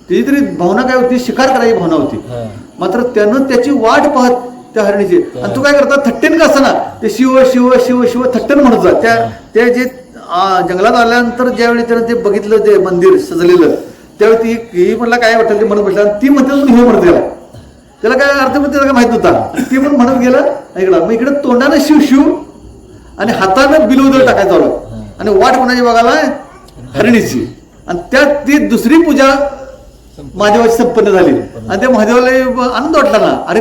त्याची तरी भावना काय होती, शिकार करायची भावना होती. मात्र त्यानं त्याची वाट पाहत त्या हरणीची, आणि तू काय करता थट्टेन का असताना ते शिव शिव शिव शिव थट्टन म्हणत जा. त्या जे जंगलात आल्यानंतर ज्यावेळी त्यानं ते बघितलं ते मंदिर सजलेलं, त्यावेळी ती म्हणला काय वाटलं ते म्हणत बसला. ती म्हणते हे म्हणत गेला, त्याला काय अर्थ पण त्याला काय माहित नव्हता. ती पण म्हणत गेला इकडं. मग इकडे तोंडानं शिव शिव आणि हातानं बिलवदल टाकायचं आलं आणि वाट कोणाची बघायला, हरणीची. आणि त्यात ती दुसरी पूजा महादेवाची संपन्न झाली आणि त्या महादेवाला आनंद वाटला ना, अरे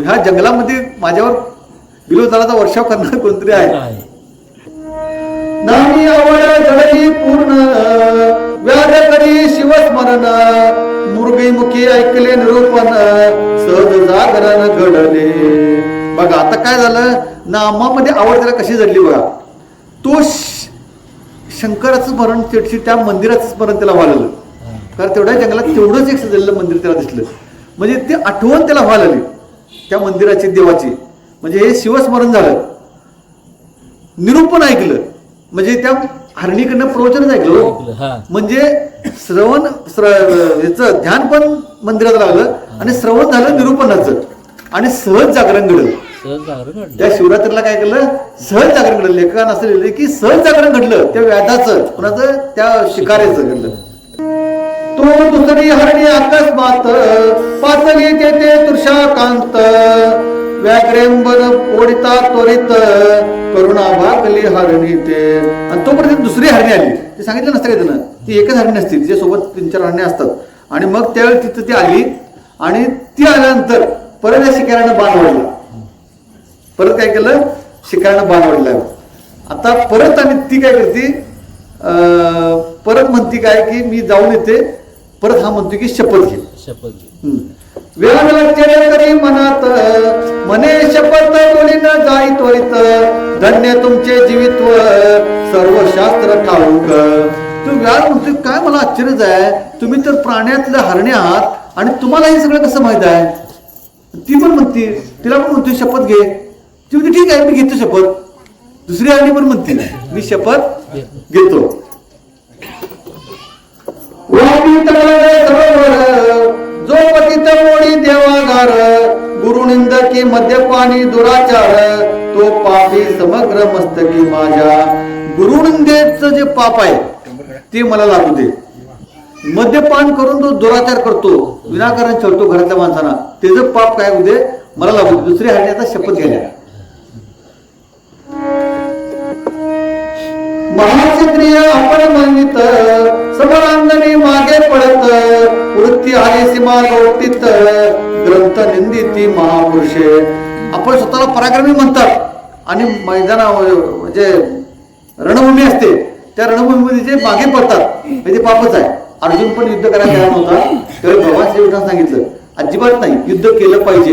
ह्या जंगलामध्ये माझ्यावर बिलवदलाचा वर्षाव करणार कोणतरी आहे. नाही आवड जडली पूर्ण व्याध करी शिवस्मरण मुरगीमुखी ऐकले निरूपण सहज जागरण घडले. बघा आता काय झालं, नामामध्ये आवड त्याला कशी जडली बघा. तो शंकराचं स्मरण त्या मंदिराचं स्मरण त्याला व्हायला, कारण तेवढ्या जंगलात तेवढंच एक सजलेलं मंदिर त्याला दिसलं. म्हणजे ते आठवण त्याला व्हायला लागली त्या मंदिराची, देवाची. म्हणजे हे शिवस्मरण झालं. निरूपण ऐकलं म्हणजे त्या हरणीकडनं प्रवचनच ऐकलं. म्हणजे श्रवण याचं ध्यान पण मंदिरात लागलं आणि श्रवण झालं निरूपणाचं आणि सहज जागरण घडलं. त्या शिवरात्रीला काय केलं, सहज जागरण घडलं. लेखकानं असं लिहिलं की सहज जागरण घडलं त्या व्याधाचं, कुणाचं, त्या शिकाऱ्याचं घडलं. तो दुसरी हरणी अकस्मात पातळी तेथे तुषाकांत व्याघ्रेंबर ओढिता त्वरित करुणा भागली हरणी ते. आणि तोपर्यंत दुसरी हरणी आली. ते सांगितलं नसतं का त्यानं, ती एकच हरणी असते तिच्यासोबत 3-4 हरणी असतात. आणि मग त्यावेळी तिथं ती आली आणि ती आल्यानंतर परत या शिकाऱ्यानं बाण वाढला. परत काय केलं, शिकाऱ्यानं बाण वाढला. आता परत आणि ती काय करते, परत म्हणती काय की मी जाऊन येते. परत हा म्हणतो की शपथ घे, शपथ घे. व्याध करी मनात मने शपथ बोली न जाई त्वरित धन्य तुमचे जीवित्व सर्व शास्त्र ठाऊक. तू व्याध म्हणतोय काय मला आश्चर्यच आहे, तुम्ही तर प्राण्यातले हरणे आहात आणि तुम्हाला हे सगळं कसं माहित आहे. ती पण म्हणते, तिला पण म्हणतोय शपथ घे. ती म्हणते ठीक आहे मी घेतो शपथ. दुसरी हरणी पण म्हणते मी शपथ घेतो. जो पतित मोडी देवागार गुरुनिंदकी मद्यपानी दुराचार तो पापी समग्र मस्तकी माझ्या. गुरुनिंदेचं जे पाप आहे ते मला लागू दे. मद्यपान करून तो दुराचार करतो, विनाकारण छळतो घरातल्या माणसांना, त्याचं पाप काय होऊ दे मला लागू दे. दुसरी हरणी आता शपथ घ्यायला. महाक्षत्रिय आपण म्हणित समरांगणी मागे पडत वृत्ती आली सीमा लोटीत ग्रंथ निंदिती महापुरुषे. आपण स्वतःला पराक्रमी म्हणतात आणि मैदाना म्हणजे रणभूमी असते त्या रणभूमीमध्ये जे मागे पडतात हे ते पापच आहे. अर्जुन पण युद्ध करायला तयार नव्हता, त्यावेळी भगवान श्रीकृष्णाने सांगितलं अजिबात नाही, युद्ध केलं पाहिजे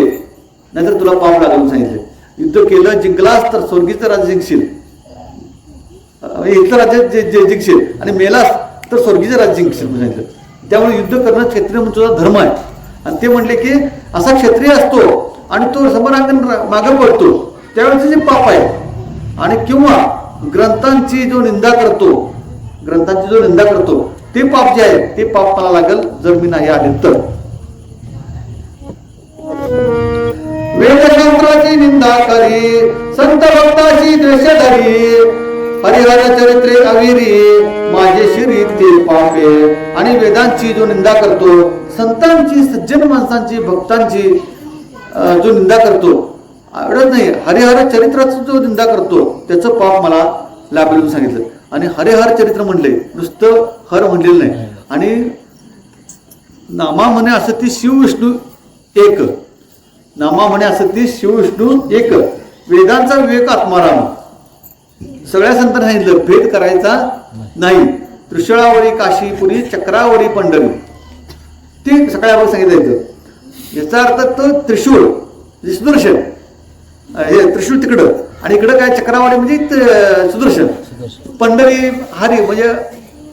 नाहीतर तुला पाप लागेल म्हणून सांगितलं. युद्ध केलं, जिंकलास तर स्वर्गीचं राज्य जिंकशील, इथलं राज्य जिंकशील आणि मेलास तर स्वर्गीय राज्य जिंकशील म्हणून सांगितलं. त्यामुळे युद्ध करणं क्षत्रिय तुझा धर्म आहे. आणि ते म्हटले की असा क्षत्रिय असतो आणि तो समरांगण मागे पडतो त्यावेळेचं जे पाप आहे आणि किंवा ग्रंथांची जो निंदा करतो ते पाप जे आहे ते पाप मला लागेल जर मी नाही आले तर. वेदशास्त्राची निंदा करी संत भक्ताची द्वेष धरी हरिहर चरित्रे अविरी माझे शिरी ते पापे. आणि वेदांची जो निंदा करतो संतांची सज्जन माणसांची भक्तांची जो निंदा करतो आवडत नाही हरिहर चरित्राची जो निंदा करतो त्याचं पाप मला लाभेल म्हणून सांगितलं. आणि हरिहर चरित्र म्हणले नुसतं हर म्हणलेलं नाही. आणि नामा म्हणे असं ती शिव विष्णू एक नामा म्हणे असं ती शिव विष्णू एक वेदांचा विवेक आत्माराम सगळ्या संतांनी सांगितलं भेद करायचा नाही. त्रिशूळावरी काशीपुरी चक्रावरी पंढरी ते सकाळी आपण सांगितलं. याचा अर्थ तो त्रिशूळ सुदर्शन हे त्रिशूळ तिकडं आणि इकडं काय चक्रावरी म्हणजे सुदर्शन पंढरी हरी म्हणजे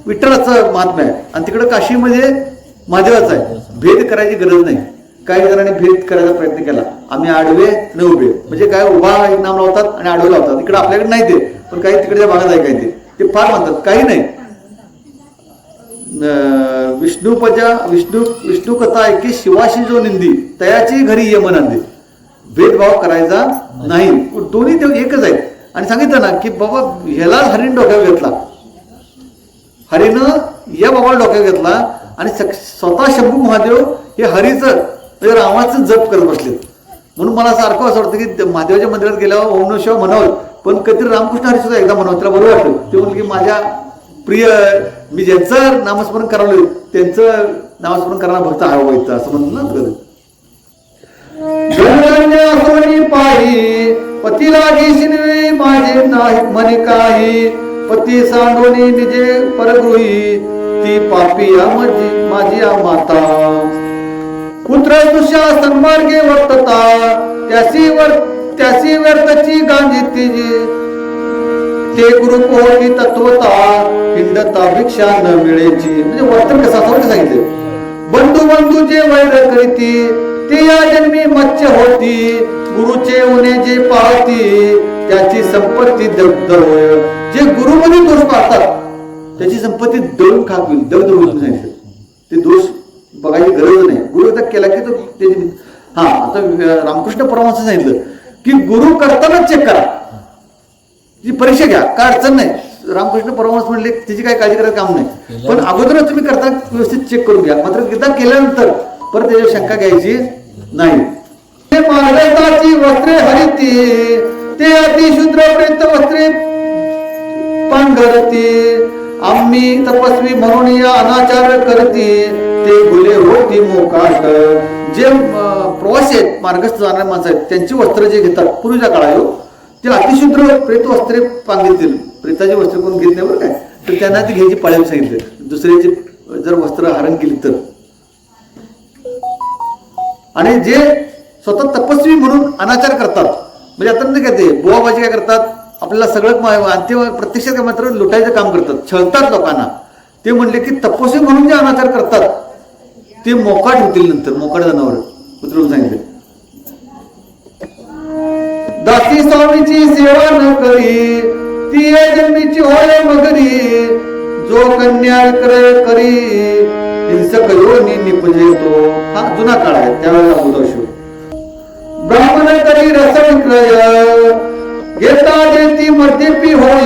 विठ्ठलाचं महात्म्य आहे आणि तिकडं काशी म्हणजे महादेवाचं आहे. भेद करायची गरज नाही. काही जणांनी भेद करायचा प्रयत्न केला. आम्ही आडवे न उभे म्हणजे काय उभा एक नाम लावतात आणि आडवे लावतात. इकडे आपल्याकडे नाही ते पण काही तिकडच्या भागात आहे काही ते फार म्हणतात. काही नाही. विष्णू कथा ऐकी शिवाशी जो निंदी तयाची घरी यमनंदी. भेदभाव करायचा नाही. दोन्ही ते एकच आहेत. आणि सांगितलं ना की बाबा ह्याला हरीण डोक्यावर घेतला हरीनं या बाबाला डोक्यावर घेतला आणि स्वतः शंभू महादेव हे हरीचं म्हणजे रामाचं जप करत बसले. म्हणून मला सारखं असं वाटतं की महादेवाच्या मंदिरात गेल्यावर ओम नमः शिवाय म्हणावं पण कधी रामकृष्ण हरी सुद्धा एकदा म्हणावं त्याला बरोबर वाटतं. ते म्हणलं की माझ्या प्रिय मी ज्यांचं नामस्मरण करावलं त्यांचं नामस्मरण करायला भक्त हवं इथं असं म्हणून ना पायी पती लागी शिनवे माझे नाही म्हणे काही पती सांडोनी निजे परगृही ती पापी माझी माता पुत्र दुष्या सन्मार्गे वर्तता त्यासी व्यर्थची गांधी तिजी ते गुरु पोहती तत्वता हिंडता भिक्षा न मिळेची. म्हणजे वर्तन कसं सांगितले. बंधू जे वैर करीती ते या जन्मी मच्छ होती गुरुचे उणे जे पाहती त्याची संपत्ती दगदळ. जे गुरुमध्ये दोष पाहतात त्याची संपत्ती दळून खातील दगदळ सांगितलं. ते दोष बघायची गरज नाही. गुरु एकदा केला की तो त्याची आता रामकृष्ण परमहंस सांगितलं की गुरु करतानाच चेक करा ती परीक्षा घ्या काय अडचण नाही. रामकृष्ण परमहंस म्हणले त्याची काही काळजी करायचं काम नाही पण अगोदरच तुम्ही करता व्यवस्थित चेक करून घ्या. मात्र एकदा केल्यानंतर परत त्याच्यावर शंका घ्यायची नाही. मार्गताची वस्त्रे हरिती ते अतिशूद्र प्रेत वस्त्रे पांघरती आम्ही तपस्वी म्हणून या अनाचार करती ते गुले होती मोकाट. जे प्रवासी आहेत मार्गस्थ जाणारे माणसं आहेत त्यांची वस्त्र जे घेतात पूर्वीच्या काळात ते अतिशूद्र प्रेत वस्त्रे पांघरतील. प्रेताची वस्त्र कोण घेत नाही बरं काय तर त्यांना ती घ्यायची पाळी सांगितले. दुसऱ्याची जर वस्त्र हरण केली तर. आणि जे स्वतः तपस्वी म्हणून अनाचार करतात म्हणजे आता नाही काय ते बुवाबाजी काय करतात आपल्याला सगळं अंतिम प्रत्यक्षात मात्र लुटायचं काम करतात छळतात लोकांना. ते म्हणले की तपस्वी म्हणून जे अनाचार करतात ते मोकाट होतील नंतर मोकाट जनावर उतरून सांगितले. दासी स्वामीची सेवा न करी ती जन्मीची होय मगरी जो कन्या विक्रय करी हिंसक योनी निपजे तो. हा जुना काळ आहे त्यावेळेला उदर्श. ब्राह्मण करी रस विक्रय घेता देती मद्यपी होय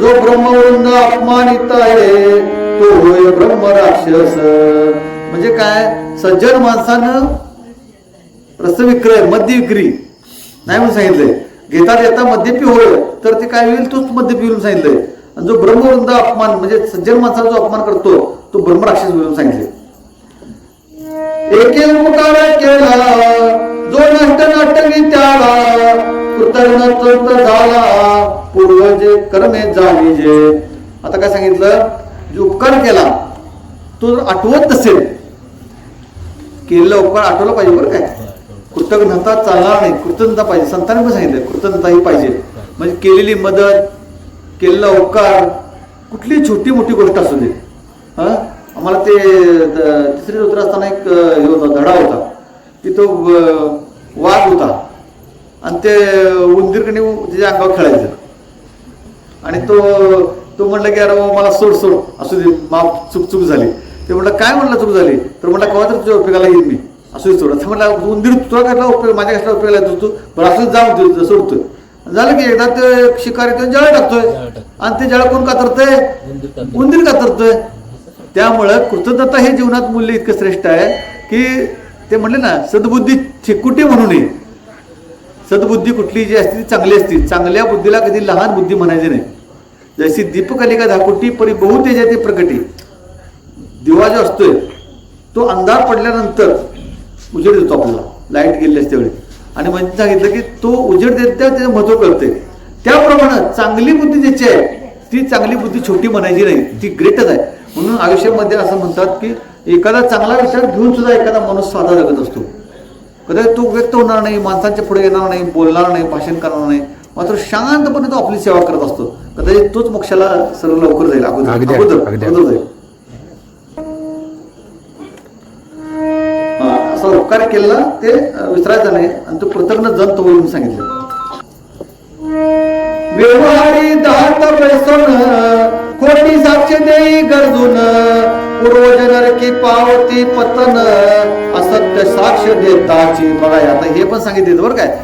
जो ब्रह्मवृंद अपमानित आहे तो होय ब्रह्म राक्षस. म्हणजे काय सज्जन माणसानं रसविक्रय मद्य विक्री नाही म्हणून सांगितलंय. घेता देता मद्यपी होय तर ते काय होईल तोच मद्यपी म्हणून सांगितलंय. आणि जो ब्रह्मवृंद अपमान म्हणजे सज्जन माणसाला जो अपमान करतो तो ब्रह्मराक्षस म्हणून सांगितले. एके उपकार केला जो नष्ट नाटवी त्याला कृतज्ञ झाला पूर्वजे कर्मे झाली जे. आता काय सांगितलं जो उपकार केला तो आठवत नसेल केलेला उपकार आठवला पाहिजे बरं काय. कृतज्ञता चालणार नाही कृतज्ञता पाहिजे. संतांनी पण सांगितलं कृतज्ञता ही पाहिजे. म्हणजे केलेली मदत केलेला उपकार कुठली छोटी मोठी गोष्ट असू दे. आम्हाला ते तिसरी उतर असताना एक हे होता, धडा होता की तो वाघ होता आणि ते उंदीरकडे त्याच्या अंगावर खेळायचं आणि तो म्हणलं की अरे मला सोड असू दे, माफ चूक झाली. ते म्हटलं काय म्हणलं चूक झाली, तर म्हटलं केव्हा तर तुझ्या उपयोगाला येईल मी, असू दे सोड. असं म्हटलं उंदीर तुला कसला उपयोग, माझ्या कसला उपयोगाला येतो तू, बरं असं जाऊ सोडतोय. झालं की एकदा ते शिकारी तो जाळ टाकतोय आणि ते जाळ कोण कातरतोय, उंदीर कातरतोय. त्यामुळं कृतज्ञता हे जीवनात मूल्य इतकं श्रेष्ठ आहे की ते म्हणले ना, सद्बुद्धी ठेकुटी म्हणू नये. सद्बुद्धी कुठली जी असते ती चांगली असते. चांगल्या बुद्धीला कधी लहान बुद्धी म्हणायची नाही. जशी दीपकलिका धाकुटी परी बहुतेज ते प्रकटी. दिवा जो असतोय तो अंधार पडल्यानंतर उजेड देतो आपल्याला, लाईट गेली असते वेळी, आणि म्हणजे सांगितलं की तो उजेड देत त्याचं महत्व कळते. त्याप्रमाणे चांगली बुद्धी ज्याची आहे ती चांगली बुद्धी छोटी म्हणायची नाही, ती ग्रेटच आहे. म्हणून आयुष्यामध्ये असं म्हणतात की एखादा चांगला विचार घेऊन सुद्धा एखादा माणूस साधा जगत असतो. कदाचित तो व्यक्त होणार नाही, माणसांच्या पुढे येणार नाही, बोलणार नाही, भाषण करणार नाही, मात्र शांतपणे तो आपली सेवा करत असतो. कदाचित तोच मोक्षाला सर्व लवकर जाईल, अगोदर जाईल. असा उपकार केला ते विसरायचा नाही आणि तो कृतज्ञ जंत होईल म्हणून सांगितलं. व्यवहारी दात पैसून खोटी साक्ष देई गरजून, पूर्वजनर की पावती पतन, असत्य साक्ष देताची. बघा आता हे पण सांगितलं बरं काय,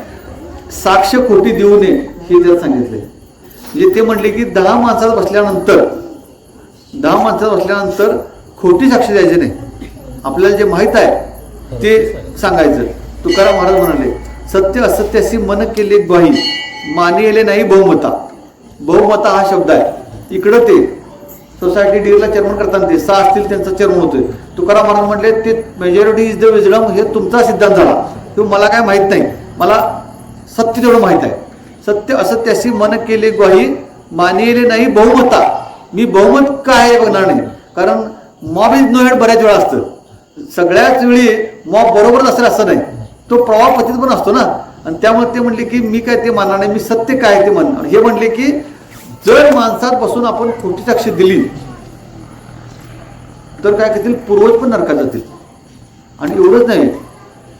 साक्ष खोटी देऊ नये हे त्याला सांगितले. म्हणजे ते म्हटले की 10 माणसात बसल्यानंतर खोटी साक्ष द्यायची नाही. आपल्याला जे माहित आहे ते सांगायचं. तुकाराम महाराज म्हणाले, सत्य असत्याशी मन केले ग्वाही, मानिले नाही बहुमता. बहुमता हा शब्द आहे. इकडं ते सोसायटी डीला चेअरमन करताना ते 6 असतील त्यांचा चेअरमन होतोय. तुकाराम महाराज म्हटले ते मेजॉरिटी इज द विजडम, हे तुमचा सिद्धांत झाला, तो मला काय माहित नाही, मला सत्य तेवढं माहित आहे. सत्य असत्याशी मन केले ग्वाही, मानिले नाही बहुमता. मी बहुमत काय आहे बघणार नाही, कारण मॉब इज नो हेड बऱ्याच वेळा असतं. सगळ्याच वेळी मॉब बरोबरच असेल असं नाही, तो प्रवाह पतीत पण असतो ना. आणि त्यामुळे ते म्हणले की मी काय ते मानणार नाही, मी सत्य काय ते म्हणणार. हे म्हणले की जर माणसात बसून आपण खोटी साक्ष दिली तर काय करतील, पूर्वज पण नरकात जातील. आणि एवढंच नाही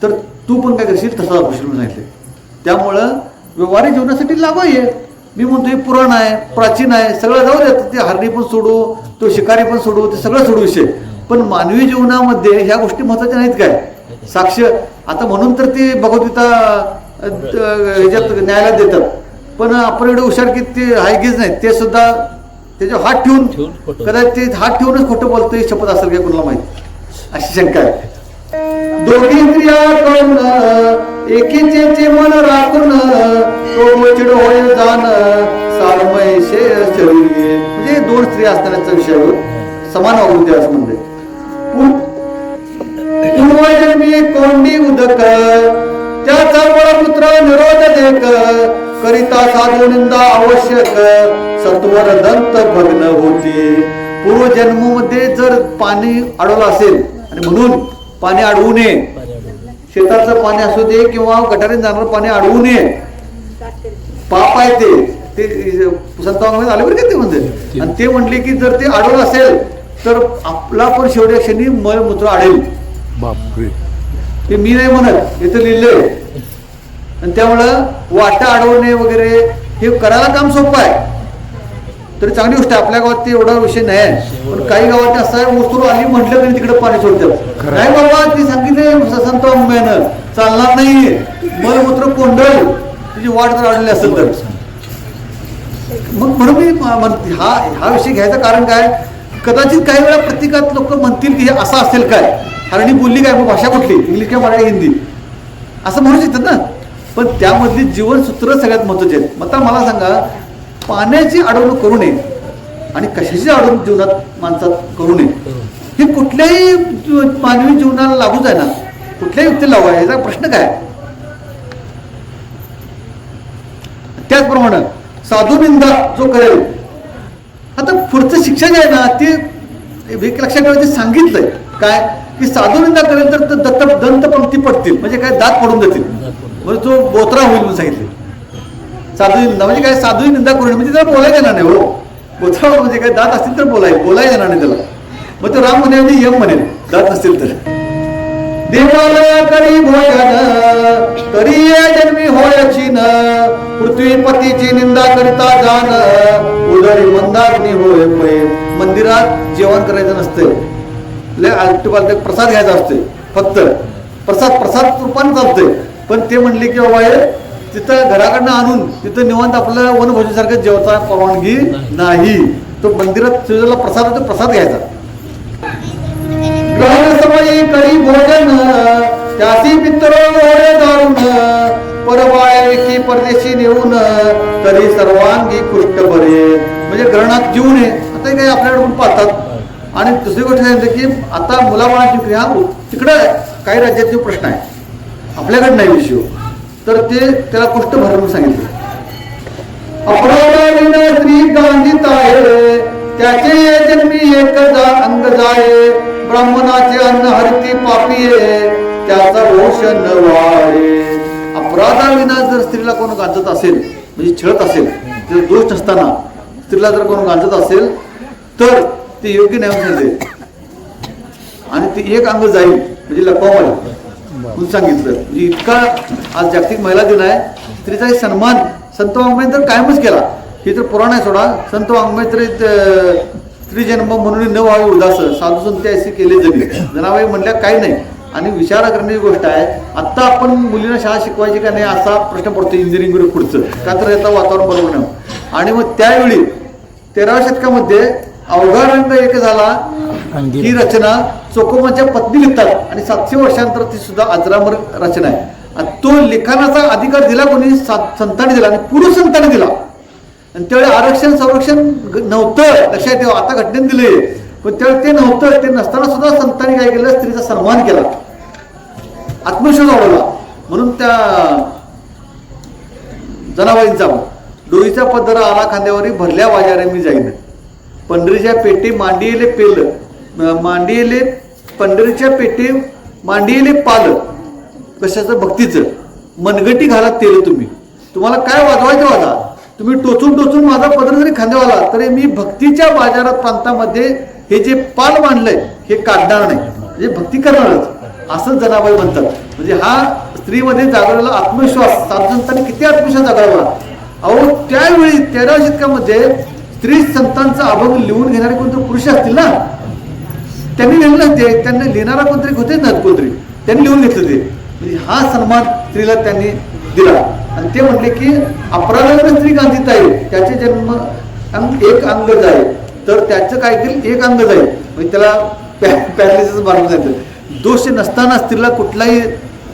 तर तू पण काय करशील तसा होशील म्हणून सांगितले. त्यामुळं व्यवहारिक जीवनासाठी लागू आहे. मी म्हणतो हे पुराण आहे, प्राचीन आहे, सगळं जाऊ द्या. ते हरणी पण सोडू, तो शिकारी पण सोडू, ते सगळं सोडू विषय. पण मानवी जीवनामध्ये ह्या गोष्टी महत्वाच्या नाहीत काय, साक्ष. आता म्हणून तर ते भगवद्गीता ह्याच्यात न्यायालयात देतात. पण आपण एवढे हुशार की ते हायगीच नाही, ते सुद्धा त्याच्यावर हात ठेवून कदाचित ते हात ठेवूनच खोटं बोलतोय शपथ असेल काय कोणाला माहिती, अशी शंका आहे. दोघी स्त्रिया करून एकीचे मन राखून, तो चिड होय जाण सारमय शरीर. म्हणजे 2 स्त्रिया असतानाच्या विषयावर समान वागू द्या असं म्हणते. पूर्वजन्मी कोंडी उदक, त्याचा परपुत्र निरोध देक, करिता साधू निंदा आवश्यक, सत्वर दंत भग्न होती. पूर्वजन्मामध्ये जर पाणी अडवलं असेल आणि म्हणून पाणी अडवू नये, शेताचं पाणी असू दे किंवा गटारीत जाणारं पाणी अडवू नये, पाप आहे ते संतांमध्ये आले बरं का ते म्हणते. आणि ते म्हणले की जर ते अडवलं असेल तर आपला पण शेवट्या क्षणी मलमूत्र अडेल. ते मी नाही म्हणत, इथं लिहिलंय. आणि त्यामुळं वाटा अडवणे वगैरे हे करायला काम सोपं आहे, तरी चांगली गोष्ट आहे. आपल्या गावात ते एवढा विषय नाही आहे. पण काही गावात असं आहे, उस्तूर आली म्हटलं तरी तिकडे पाणी सोडतात. नाही बाबा, ती सांगितले संत अंब्यानं चालणार नाही, मलमूत्र कोंडल, तुझी वाट जर अडवली असेल तर. मग म्हणून मी म्हणते हा विषय घ्यायचं कारण काय, कदाचित काही वेळा प्रत्येकात लोक म्हणतील की हे असं असेल काय, हरणी बोलली काय, मग भाषा कुठली, इंग्लिश किंवा मराठी हिंदी असं म्हणू शकतात ना. पण त्यामधली जीवनसूत्र सगळ्यात महत्वाची आहेत. आता मला सांगा, पाण्याची अडवणूक करू नये आणि कशाची अडवणूक जीवनात माणसात करू नये, हे कुठल्याही मानवी जीवनाला लागूच आहे ना, कुठल्याही व्यक्तीला लागू आहे, याचा प्रश्न काय. त्याचप्रमाणे साधू निंदा जो करेल, आता पुढचं शिक्षण जे आहे ना ते लक्षात ठेवायचं, ते सांगितलंय काय की साधू निंदा करेल तर दंत पंक्ती पडतील, म्हणजे काय दात पडून जातील, म्हणजे तो बोत्रा होईल म्हणून सांगितले. साधू निंदा म्हणजे काय, साधू निंदा करू नये म्हणजे त्याला बोलायला येणार नाही. हो, बोथाळ म्हणजे काय, दात असतील तर बोलाय येणार नाही त्याला. मग तो राम म्हणे यम म्हणेल दात नसतील तर. देवालय करी भोजन तरी जन्मी होयची न, पृथ्वीपतीची निंदा करिता जाण, उदरी मंदाग्नी होय पै. मंदिरात जेवण करायचं नसतंय, लय आलटूपालट प्रसाद घ्यायचा असतोय, फक्त प्रसाद रूपाने चालतंय. पण ते म्हणले की बाबा हे तिथं घराकडनं आणून तिथं निवांत आपलं वनभोजनासारखं जेवता परवानगी नाही. तो मंदिरात प्रसाद घ्यायचा. ग्रहण समयी करी भोजन त्यासी पित्र डोळे दारून, परबाळी परदेशी नेऊन तरी सर्वांगी कृष्ट बरे. म्हणजे ग्रहणात जीव नये. आता काही आपल्याकडून पाहतात. आणि दुसरी गोष्ट सांगितलं की आता मुलाबाळांची क्रिया तिकडं काही राज्याचे प्रश्न आहे, आपल्याकडे नाही विषय, तर ते त्याला कुष्ठ भरून सांगितलं. अपराधा स्त्री गांधित आहे त्याचे जन्मी एक अंग जाये, ब्राह्मणाचे अन्न हरती पापिये त्याचा रोशन वाळे. अपराधाविना जर स्त्रीला कोण गांजत असेल, म्हणजे छळत असेल, जर दोष नसताना स्त्रीला जर कोण गांजत असेल तर ते योग्य नाही सांगितले. आणि ते एक अंग जाईल म्हणजे लपवाल म्हणून सांगितलं. म्हणजे इतका आज जागतिक महिला दिन आहे. स्त्रीचा सन्मान संत वाङ्मयाने तर कायमच केला. ही तर पुराण आहे सोडा. संत वाङ्मय तरी स्त्री जन्म म्हणून न व्हावे उदास, साधू संत असे केले जगी. जनाबाई म्हणल्या काही नाही. आणि विचार करण्याची गोष्ट आहे. आत्ता आपण मुलींना शाळा शिकवायची का नाही असा प्रश्न पडतो इंजिनिअरिंग पुढचं, का तर याचं वातावरण बरोबर नाही. आणि मग त्यावेळी 13व्या शतकामध्ये अवघा रंग एक झाला ही रचना चोकोमाच्या पत्नी लिहितात. आणि 700 वर्षांतर ती सुद्धा अजरामर रचना आहे. आणि तो लिखाणाचा अधिकार दिला कोणी? संतांनी दिला, आणि पुरुष संतांनी दिला. आणि त्यावेळी आरक्षण संरक्षण नव्हतं, लक्षात ठेवा. आता घटनेने दिले, पण त्यावेळी ते नव्हतं. ते नसताना सुद्धा संतांनी काय केलं? स्त्रीचा सन्मान केला, आत्मविश्वास वाढवला. म्हणून त्या जनाबाईंचा डोईचा पदर आला खांद्यावरी भरल्या वाजारे मी जाईन, पंढरीच्या पेटी मांडियेले पेल, मांडियेले पंढरीच्या पेटी मांडियेले पाल. कशाचं? भक्तीचं. मनगटी घाला तेल तुम्ही, तुम्हाला काय वाजवायचं वाजा. तुम्ही टोचून माझा पदर जरी खांद्यावाला तरी मी भक्तीच्या बाजारात प्रांतामध्ये हे जे पाल मांडलंय हे काढणार नाही, म्हणजे भक्ती करणारच, असं जनाबाई म्हणतात. म्हणजे हा स्त्रीमध्ये जागवलेला आत्मविश्वास, साधुसंतांनी किती आत्मविश्वास जागवला. अहो त्यावेळी 13व्या शतकामध्ये स्त्री संतांचा अभंग लिहून घेणारे कोणतरी पुरुष असतील ना, त्यांनी लिहिलं नसते. त्यांनी लिहिणारा कोणतरी होतेच ना, कोणतरी त्यांनी लिहून घेतलं ते. म्हणजे हा सन्मान स्त्रीला त्यांनी दिला. आणि ते म्हटले की अपराधाने स्त्री गांधीत आहे त्याचे जन्म एक अंग जाईल, तर त्याचं काय केलं? एक अंग जाईल. म्हणजे त्याला पॅरालिसिस मारून जायचं. दोष नसताना स्त्रीला कुठलाही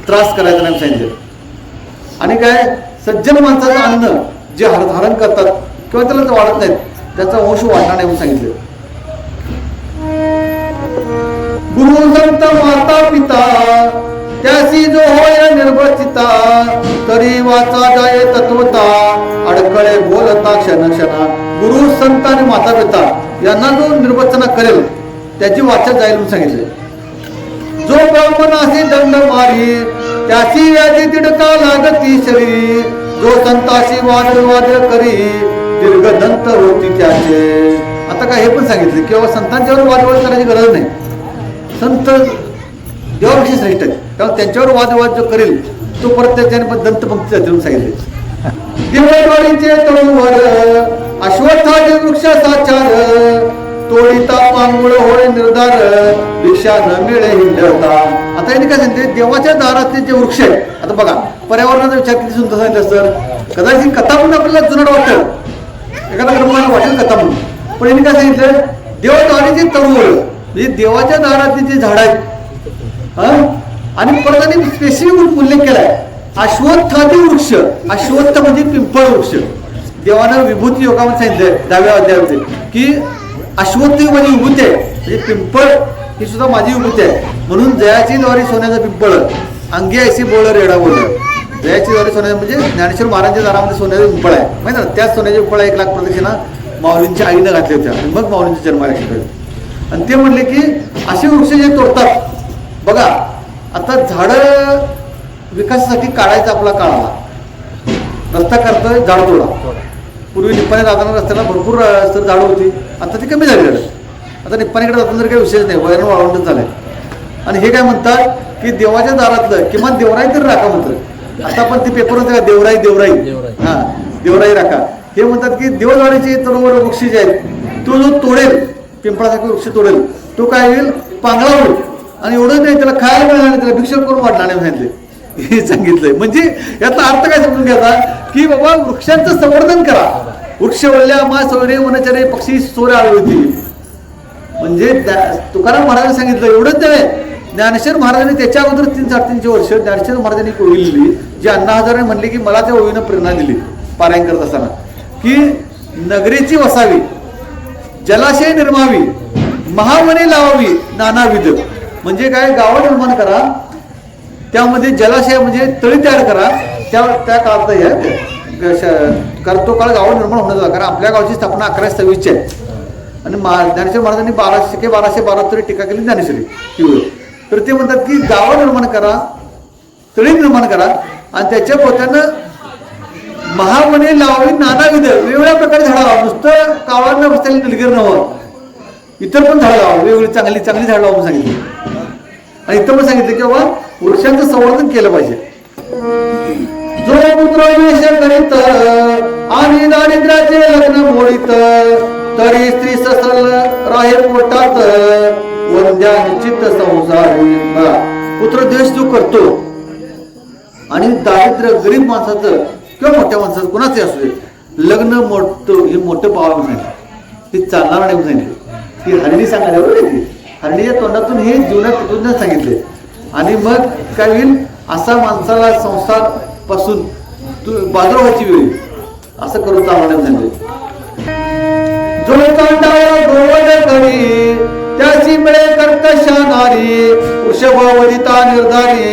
त्रास करायचा नाही सांगितलं. आणि काय? सज्जन माणसाचं अन्न जे धारण करतात किंवा त्याला ते वाढत नाहीत त्याचा वंश वाढणार नाही म्हणून सांगितलं. गुरु संत माता पिता त्यासी जो होय निर्वचिता, तरी वाचा जाय तत्वता अडकळे बोलता क्षण क्षणा. गुरु संत आणि माता पिता यांना जो निर्वचना करेल त्याची वाचा जाईल म्हणून सांगितले. जो ब्राह्मण असे दंड मारी त्याची व्याधी तिडका लागती शरीरी, जो संताशी वाद करी दीर्घदंत होती त्याचे. आता काय हे पण सांगितले की बाबा संतांच्यावर वादविवाद करायची गरज नाही. संत देवापेक्षा श्रेष्ठ आहे, कारण त्यांच्यावर वादविवाद जो करेल तो परत त्याच्याने पण दंतपंक्ती देऊन सांगितले. दिवळवाडीचे तळूवर अश्वत्थाचे वृक्ष साचार, तोडीता पांगुळ होय निर्धार भिक्षा न मिळे हिंडता. आता यांनी काय सांगते? देवाच्या दारातले जे वृक्ष आहेत. आता बघा पर्यावरणाचा विचार किती सुंदर सांगितलं सर. कदाचित कथा म्हणून आपल्याला जुनाट वाटतं, एखाद्या ग्रंथाला वाटेल कथा म्हणून, पण यांनी काय सांगितलं? देवद्वारीचे तळूवर म्हणजे देवाच्या दारातले जे झाड आहेत. आणि परत त्यांनी स्पेसिफिक उल्लेख केलाय अश्वत्थादी वृक्ष. अश्वत्थ म्हणजे पिंपळ वृक्ष. देवानं विभूती योगामध्ये सांगितलंय 10व्या अध्यायामध्ये की अश्वत्थ माझी विभूती आहे, म्हणजे पिंपळ ही सुद्धा माझी विभूती आहे. म्हणून जयाची द्वारी सोन्याचा पिंपळ अंगी ऐशी बोळ रेडा बोल. जयाची द्वारी सोन्याचं म्हणजे ज्ञानेश्वर महाराजांच्या दारामध्ये सोन्याचा पिंपळ आहे, माहिती ना. त्याच सोन्याच्या पिंपळ 1 लाख प्रदक्षिणा माऊलींच्या आईनं घातल्या होत्या आणि मग माऊलींचा जन्माला शिकवलं. आणि ते म्हणले की असे वृक्ष जे तोडतात. बघा आता झाडं विकासासाठी काढायचा आपला काळ आला, रस्ता करतोय झाड तोडा. पूर्वी निप्पाणी जाताना रस्त्याला भरपूर झाडं होती, आता ती कमी झाली झाडं. आता निप्पाणीकडे जाताना तरी काही विशेष नाही, वैरण वाळवंटच झालंय. आणि हे काय म्हणतात की देवाच्या दारातलं किमान देवराई तरी राखा म्हणतात. आता पण ते पेपर होते का देवराई हां देवराई राखा. हे म्हणतात की देवदारीचे तरुण वृक्ष जे आहेत तो जो तोडेल, पिंपळासारखे वृक्ष तोडेल, तो काय होईल पांगळा होईल. आणि एवढंच नाही, त्याला खायला मिळणार नाही, त्याला भिक्षक करून वाढणार नाही सांगितले. हे सांगितलंय. म्हणजे याचा अर्थ काय समजून घ्यायचा की बाबा वृक्षांचं संवर्धन करा. वृक्ष वळल्या मा सौरे वनचरे पक्षी सोरे आळवती. म्हणजे तुकाराम महाराजांनी सांगितलं एवढंच नव्हे, ज्ञानेश्वर महाराजांनी त्याच्या अगोदर 3-350 वर्ष ज्ञानेश्वर महाराजांनी एक ओवी लिहिली, जी अण्णा हजारे म्हणली की मला त्या ओवीनं प्रेरणा दिली पारायण करत असताना, की नगरीची वसावी, जलाशय निर्मावी, महावने लावावी नानाविध. म्हणजे काय, गावं निर्माण करा, त्यामध्ये जलाशय म्हणजे तळी तयार करा. त्या काळात तो काळ गावं निर्माण होण्याचा, कारण आपल्या गावची स्थापना 1126 आहे. आणि ज्ञानेश्वर महाराजांनी 1212 टीका केली ज्ञानेश्वरी. तर ते म्हणतात की गावं निर्माण करा, तळी निर्माण करा, आणि त्याच्या पोत्यानं महावने लावावी नानाविध, वेगवेगळ्या प्रकारे झाडं लावा. नुसतं कावळांना बसलेलं निलगिरी नव्हतं, इतर पण झाडं लावा, वेगवेगळी चांगली झाडं लावा म्हणून सांगितलं. आणि इतर पण सांगितलं की बाबा वृक्षांचं संवर्धन केलं पाहिजे. जो पुत्र वेश करीत आणि दारिद्र्याचे लग्न मोडीत, तरी स्त्री ससल राहे पोटात, वंद्या निश्चित संसारी. पुत्र द्वेष जो करतो आणि दारिद्र्य गरीब माणसाचं किंवा मोठ्या माणसाचं कोणाचे असू दे, लग्न मोठं हे मोठं पाहावं नाही, हे चालणार नाही म्हणून सांगितले. ती हरणी सांगायला बरोबर ती हरणीच्या तोंडातून हे जीवनात सांगितले. आणि मग काय होईल, असा माणसाला संसार पासून बाजूला व्हायची वेळ असं करून चालणार नाही. जो चांडाळा गोवड करी त्याची मिळे कर्कशा नारी, वृषभवदिता निर्धारी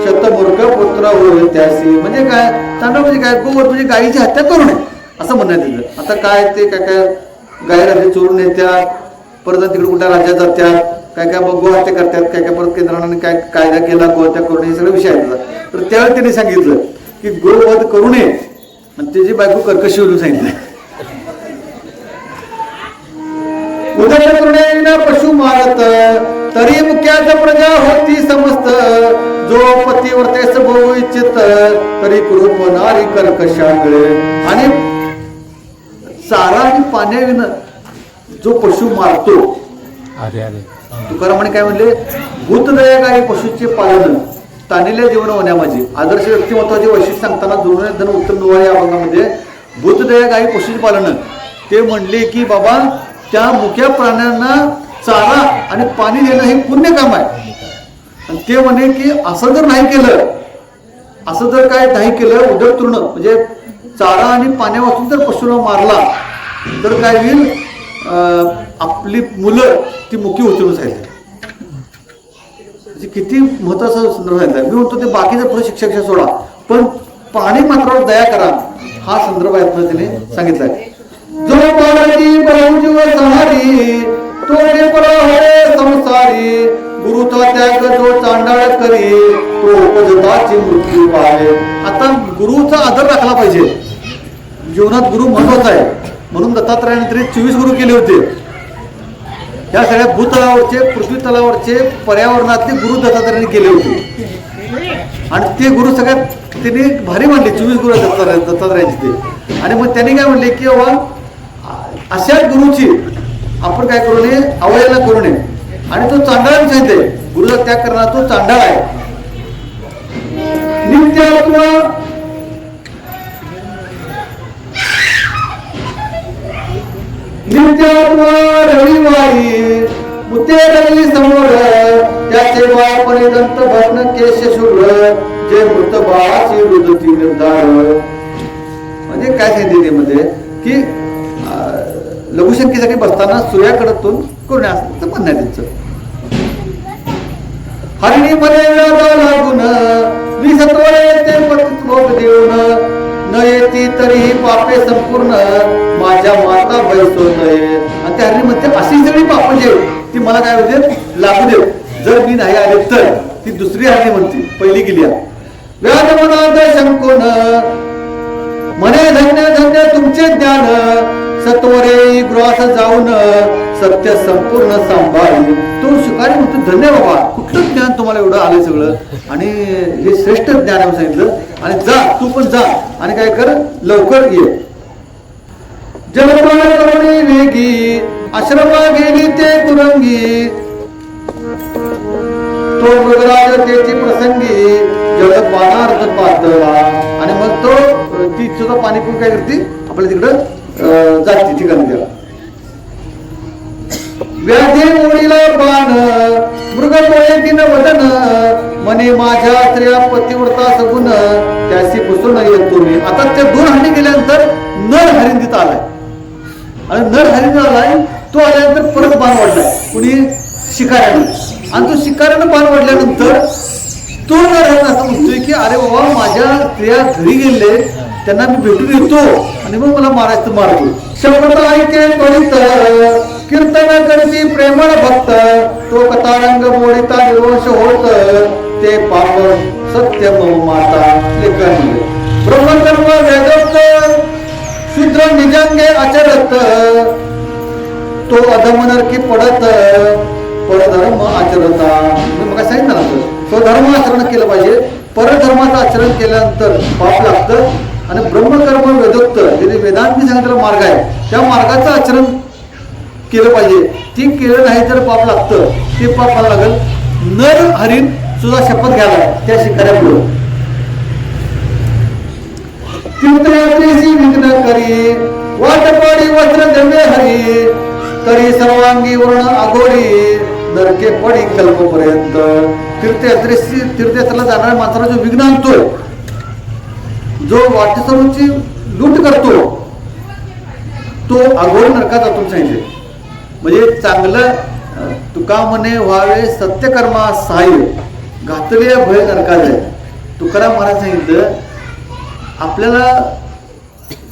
शतमूर्ख पुत्र होईल त्यासी. म्हणजे काय चांडाळ म्हणजे काय, गोवड म्हणजे गायीची हत्या करू नये असं म्हणण्यात येतं. आता काय ते काय गाय रात्री चोरून येतात, परत तिकडे कुठल्या राज्यात जातात, काय गोहत्या करतात, काय परत केंद्राने काय कायदा केला गोहत्या करू नये, हे सगळे विषय आहेत. तर त्यावेळी त्यांनी सांगितलं की गोवध करू नये, आणि त्याची बायको कर्कशी होऊन सांगितलं. उदय करुणे पशु मारत, तरी मुख्यात प्रजा होती समस्त, जो पतिव्रतेस बहु इच्छित, तरी कुरूप नारी कर्कशा मिळे. आणि चारा आणि पाण्याविना जो पशु मारतो, तुकारामाने काय म्हणले, भूतदया गाई पशुचे पालन, तानिल्या जीवन होण्या माझी. आदर्श व्यक्तिमत्वाचे वैशिष्ट्य सांगताना धन उत्तम दुवा या भागामध्ये भूतदया गाई पशुचे पालन ते म्हणले की बाबा त्या मुख्या प्राण्यांना चारा आणि पाणी देणं हे पुण्य काम आहे. आणि ते म्हणे की असं जर नाही केलं, असं जर काय नाही केलं, उदर तृण म्हणजे चारा आणि पाण्यापासून जर पशुला मारला तर काय होईल, आपली मुलं ती मुकी होती सांगितलं. किती महत्वाचा संदर्भ सांगितला. मी म्हणतो ते बाकीचं पुढे शिक्षक सोडा, पण पाणी मात्रावर दया करा हा संदर्भ आहे त्याने सांगितलाय. जो पाणी बहुजीव सहारी, तो संसारी, गुरुचा त्याग जो चांडाळ करी, तो उपजताची मृत्यू पाहे. आता गुरुचा आदर राखला पाहिजे. जीवनात गुरु महत्वाचा आहे. म्हणून दत्तात्रयाने तरी 24 गुरु केले होते. या सगळ्या भूतलावरचे, पृथ्वी तलावरचे, पर्यावरणातले गुरु दत्तात्रयाने केले होते. आणि ते गुरु सगळ्यात त्यांनी भारी मानले, 24 गुरु दत्तात्रयाचे ते. आणि मग त्यांनी काय म्हणले की बाबा अशा गुरुची आपण काय करू नये, अवहेलना करू नये. आणि तो चांडाळ सांगितले, गुरुचा त्याग करणारा तो चांडाळ आहे. नित्यात्मा रविवारी मुते रवी समोर, त्याचे बाळपणे दंत भग्न केश शुभ्र, जे मृत बाळाची रुदती निर्धार. म्हणजे काय सांगितले मध्ये की लघुशंकेसाठी बसताना सूर्याकडतून करून असं म्हणणं आहे त्यांचं. हरिणी मध्ये लागून मी सत्वरे ते पतलोक देऊन, न येती तरीही पापे संपूर्ण, माझ्या माता बैसो नये. आणि त्या हरिणी मध्ये अशी सगळी पाप जे ती मला काय होते लागू दे, जर मी नाही आले तर. ती दुसरी हरिणी म्हणते, पहिली गेली. व्याध मनाद शंकोन म्हणे धन्य धन्य तुमचे ज्ञान, सत्वरे ग्रहास जाऊन सत्य संपूर्ण सांभाळी. तो शिकारी म्हणतो धन्य बाबा, कुठलं ज्ञान तुम्हाला एवढं आलंय सगळं, आणि हे श्रेष्ठ ज्ञान आहे सांगितलं, आणि जा तू पण जा आणि काय कर लवकर ये. जलप्राण करुणी वेगी आश्रमा गेली ते तुरंगी, तो मृगराज त्याची प्रसंगी जल पानार्थ पातळा. आणि मग तो ती सुद्धा पाणी पिऊन काय करते आपल्या तिकडं जाते ठिकाणी त्याला. व्याधी मोडीला बाण मृग डोळे दिन वदन, म्हणे माझ्या स्त्रिया पतिव्रता सगुण त्याशी पुसून येतो मी. आता त्या 2 हानी गेल्यानंतर नर हरिण तिथं आलाय, आणि नर हरिण आलाय, तो आल्यानंतर परत बाण वाढलाय कुणी शिकाऱ्यानं, आणि तो शिकाऱ्यानं बाण वाढल्यानंतर तो नर हरिण असं म्हणतोय की अरे बाबा माझ्या स्त्रिया घरी गेले, त्यांना मी भेटून येतो आणि मग मला मारायचं मारतो. शब्द ऐके त्वरित कीर्तन करती प्रेमळ भक्त, तो कथारंग मोडिता निर्वंश होत, ते पाप सत्य मम माता लेखन. ब्रह्मकर्म वेदोक्त शूद्र निजंगे आचरत, तो अधम नरकी पडत परधर्म आचरता. मग सांगितलं ना स्वधर्म आचरण केलं पाहिजे, परधर्माचं आचरण केल्यानंतर पाप लागतं. आणि ब्रह्मकर्म वेदोक्त जे वेदांनी सांगितलेला मार्ग आहे त्या मार्गाचं आचरण केलं पाहिजे. ते केलं नाही तर पाप लागतं, ते पाप मला लागेल. नर हरिण सुद्धा शपथ घ्यायला त्या शिकाऱ्यापुढं. तीर्थयात्रेशी विघ्न करी वाटपाडी वस्त्र देवे हरी, तरी सर्वांगी वर्ण अघोरी नरके पडी कल्पपर्यंत. तीर्थयात्रेला जाणाऱ्या माणसाला जो विघ्न आणतोय, जो वाटेसरूची लूट करतो, तो अघोरी नरकात जातो सांगितले. म्हणजे चांगलं तुका म्हणे व्हावे सत्यकर्मा सहाय्य, घातले भय नरकात आहे. तुकाराम महाराज सांगितलं आपल्याला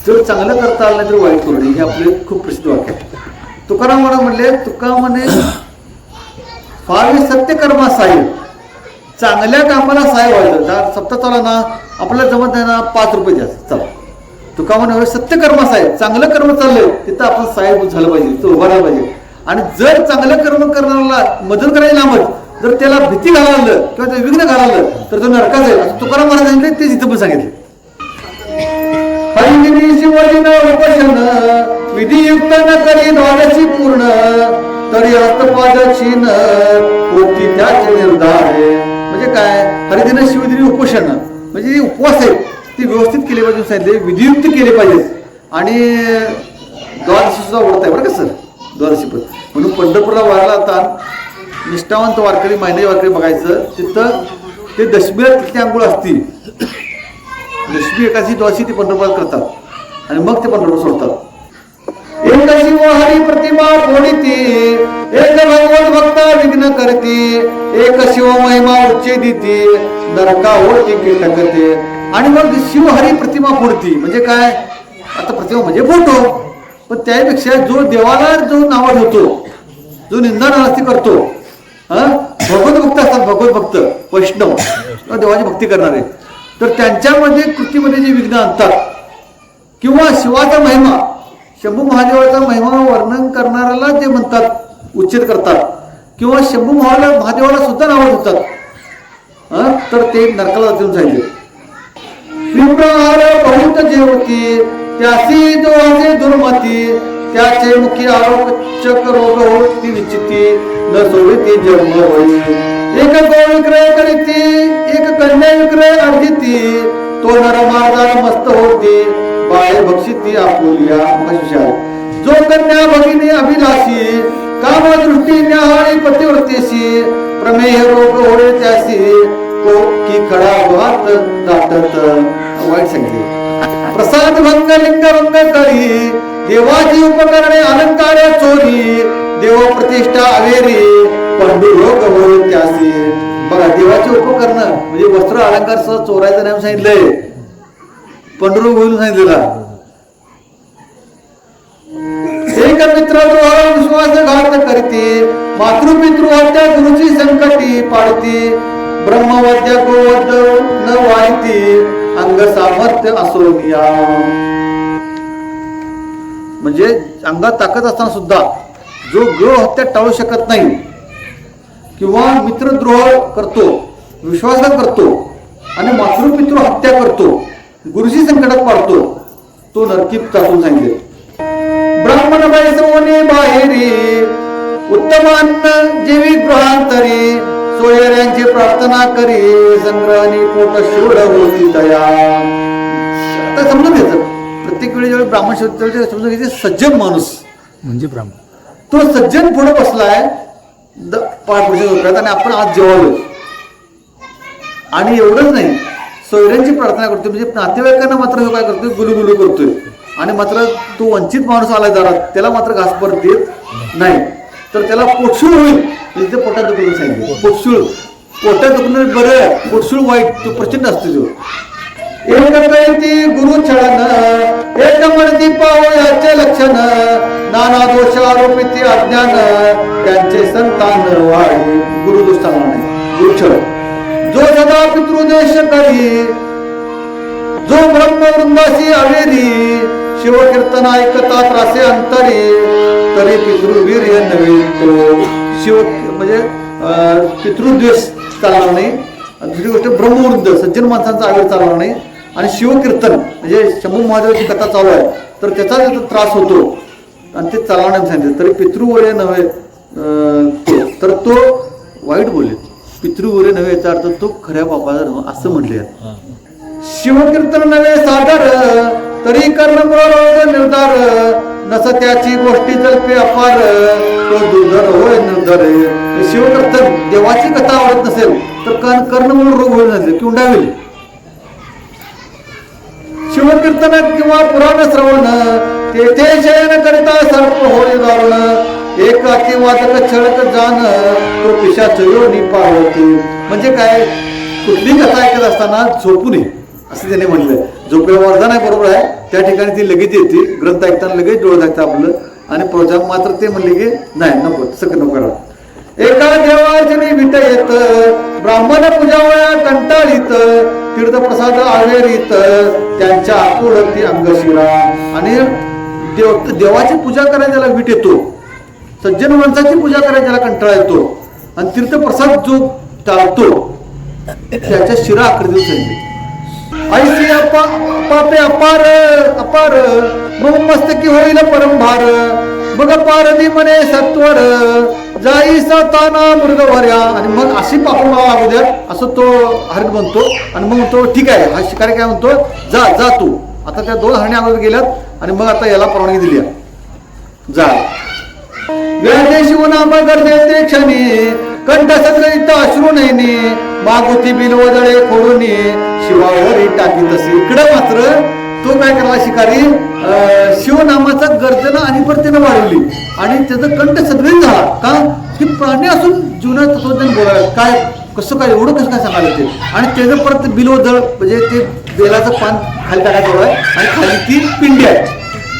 जर चांगलं करता आलं नाही तर वाईट करू नये, हे आपले खूप प्रसिद्ध वाक्य आहे. तुकाराम महाराज म्हणले तुका म्हणे व्हावे सत्यकर्मा सहाय्य, चांगल्या कामाला सहाय्य व्हायचं. सप्ताह चालला ना आपल्याला जमत नाही ना 5 रुपये द्या चला. तुका म्हणे सत्यकर्म साहेब, चांगलं कर्म चाललंय तिथं आपण साहेब झालं पाहिजे, तो उभा राहिला पाहिजे. आणि जर चांगलं कर्म करणाऱ्याला मदत करायला लांबच, जर त्याला भीती घालावलं किंवा ते विघ्न घालावलं तर तो नरकाच आहे, असं तुकाराम महाराज सांगितले. ते तिथं पण सांगितले. हरिगिरी शिवलिन उपोषण विधियुक्त न करी द्वादशी पूर्ण, तरी हस्तपाद क्षीण होती त्याचे निर्धार. म्हणजे काय हरिदिन शिवदिनी उपोषण म्हणजे जे उपवास आहेत ते व्यवस्थित केले पाहिजे सांगितले, विधियुक्त केले पाहिजेत. आणि द्वादशी सुद्धा ओढत आहे बरं का सर, द्वादशी पण. म्हणून पंढरपूरला वारायला आता निष्ठावंत वारकरी महिने वारकरी बघायचं, तिथं ते दशमीला तिथली आंघोळ असती. दशमी एकादशी द्वादशी ती पंढरपुरात करतात आणि मग ते पंढरपूर सोडतात. एक शिव हरी प्रतिमा फोडिती, एक भगवत भक्ता विघ्न करती, एक शिव महिमा उच्चेदिती, नरका होती कीटकते. आणि मग शिवहरी प्रतिमा फोडती म्हणजे काय, आता प्रतिमा म्हणजे फोटो, पण त्यापेक्षा जो देवाला जो नाव ठेवतो, जो निंदा नास्ती करतो, भगवत भक्त असतात, भगवत भक्त वैष्णव देवाची भक्ती करणारे, तर त्यांच्यामध्ये कृतीमध्ये जे विघ्न आणतात किंवा शिवाचा महिमा, शंभू महादेवाचा महिमा वर्णन करणाऱ्याला जे म्हणतात उच्चेद करतात किंवा शंभू महादेवाला सुद्धा नाव ठेवतात, तर ते नरकाला जाऊन सांगितले. बहुत जेवती त्यासी जो असे दुर्मती, त्याचे मुखी आरोप चक रोग होती निश्चिती, न सोडिती जन्म होई. एक गो विक्रय करीती, एक कन्या विक्रय अर्जिती, तो नरमार्गाला मस्त होती, बाळे बक्षिती आपुलिया मशाल. जो कन्या भगिनी अभिलाषी, काम दृष्टी न्याहाळी पतिव्रतेशी, प्रमेह रोग होळे त्यासी, तो की खडा भात दाटत. वाईट सांगितले. प्रसाद भंग लिंग भंग करी, देवाची उपकरणे अलंकार चोरी, देव प्रतिष्ठा अवेरी, पंडुरोग होईल त्यासी. बघा देवाची उपकरण म्हणजे वस्त्र अलंकार सह चोरायचं नाही सांगितलंय, पंडुरोग होईल सांगितलेला. एक मित्रद्रोह विश्वासघात करते, मातृपितृ हत्या गुरुची संकटी पाडती, ब्रह्मवद्य गोवद्य न वाहिती, अंग सामर्थ्य असोनिया. म्हणजे अंगात ताकद असताना सुद्धा जो गृह हत्या टाळू शकत नाही किंवा मित्रद्रोह करतो, विश्वासघात करतो आणि मातृपितृ हत्या करतो, गुरुजी संकटात पाडतो, तो नरकी टाकून सांगितले. ब्राह्मण बैसवणे बाहेरी उत्तमान्न जेवी गृहांतरी सोयऱ्यांची प्रार्थना करी संग्रहाने पोट शिवड होती दया. आता समजून घ्यायचं, प्रत्येक वेळी जेव्हा ब्राह्मण शब्द समजून घ्यायचे सज्जन माणूस म्हणजे ब्राह्मण. तो सज्जन पुढे बसलाय 5 वर्षात आणि आपण आज जेवालोय. आणि एवढंच नाही, सोयऱ्यांची प्रार्थना करतोय म्हणजे नातेवाईकांना मात्र काय करतोय, गुलुगुलू करतोय. आणि मात्र तो वंचित माणूस आलाय दारात, त्याला मात्र घास परत देत नाही. तर त्याला पोटशूळ होईल, तिथे पोटात दुखून सांगितलं. पोटशूळ, पोटात दुखणं बरं, पोटशूळ वाईट, तो प्रचंड असतो तो. एक गुरु छळन एक म्हणती पावयाचे लक्षण नाना दोष आरोपित अज्ञान त्यांचे संतान वाढे. गुरुदोष चालणार नाही, गुरुछळ. जो सदा पितृदेश करी जो ब्रह्मवृंदाशी अवेरी शिवकीर्तन ऐकता त्रासे अंतरी तरी पितृवीर्य नव्हे तो. शिव म्हणजे पितृद्वेष चालणार नाही. दुसरी गोष्ट ब्रह्मवृंद सज्जन माणसांचा आवेर चालणार नाही. आणि शिवकीर्तन म्हणजे शंभू महादेवाची कथा चालू आहे तर त्याचा जो त्रास होतो आणि ते चालणार नाही सांगितलं तरी पितृवर्य नव्हे तो. तर तो वाईट बोलले, पितृवर्य नव्हे याचा अर्थ तो खऱ्या बापाचा नव्हे असं म्हटले. शिवकीर्तन नव्हे सादर तरी कर्ण निर्धार नस त्याची गोष्टी जल्पे अपार तो दुर्धर होय निर्धार. शिवकीर्तन देवाची कथा आवडत नसेल तर कर्ण म्हणून रोग होईल नसेल किंवा होईल. शिवकीर्तन किंवा पुराण श्रवण तेथे शयन करिता सर्प होय दारुण एक अतिवादक छळक जाण तो पिशाच योनी पावती. म्हणजे काय, कुठली कथा ऐकत असताना झोपू नये असं त्याने म्हणलंय. झोपेला वरदान आहे, बरोबर आहे. त्या ठिकाणी ती लगेच येते, ग्रंथ ऐकताना लगेच डोळं लागतं आपलं. आणि प्रोत्साहन मात्र ते म्हणले की नाही, नको तसं नको करा. एका देवाची विट येत ब्राह्मण पूजावया कंटाळीत तीर्थप्रसाद आवेरीत त्यांच्या आकुळती अंगशिरा. आणि देवाची पूजा करायला त्याला विट येतो, सज्जन माणसाची पूजा करायला त्याला कंटाळा येतो आणि तीर्थप्रसाद जो टाळतो त्याच्या शिरा आकृती सांगितली. ऐसी पापे अपार अपार मग मस्तकी होईल परंभार बघ पारदी मने सत्वर जाई सताना मृगवर्या. आणि मग अशी पाप मला लागू द्या असं तो हरिण म्हणतो. आणि मग तो ठीक आहे, हा शिकारी काय म्हणतो, जा जा तू. आता त्या 2 हरणी अगोदर गेल्यात आणि मग आता याला परवानगी दिली जा. व्याजे शिवनाम गरजे क्षणी कंठ सगळीत अश्रू नयनी मागुती बिलवदळे खोडून शिवावरी टाकी तसे. इकडे मात्र तो काय करायला शिकारी शिवनामाचा गर्जना आणि परतीनं वाढवली आणि त्याचं कंठ सगळी झाला. का की प्राणी असून जीवनात तत्वज्ञान बोलायला काय कसं काय एवढं कसं काय सांगायला ते. आणि त्याचं परत बिलवदळ म्हणजे ते बेलाचं पान खाली टाकायचं आहे आणि खाली ती पिंडी आहे,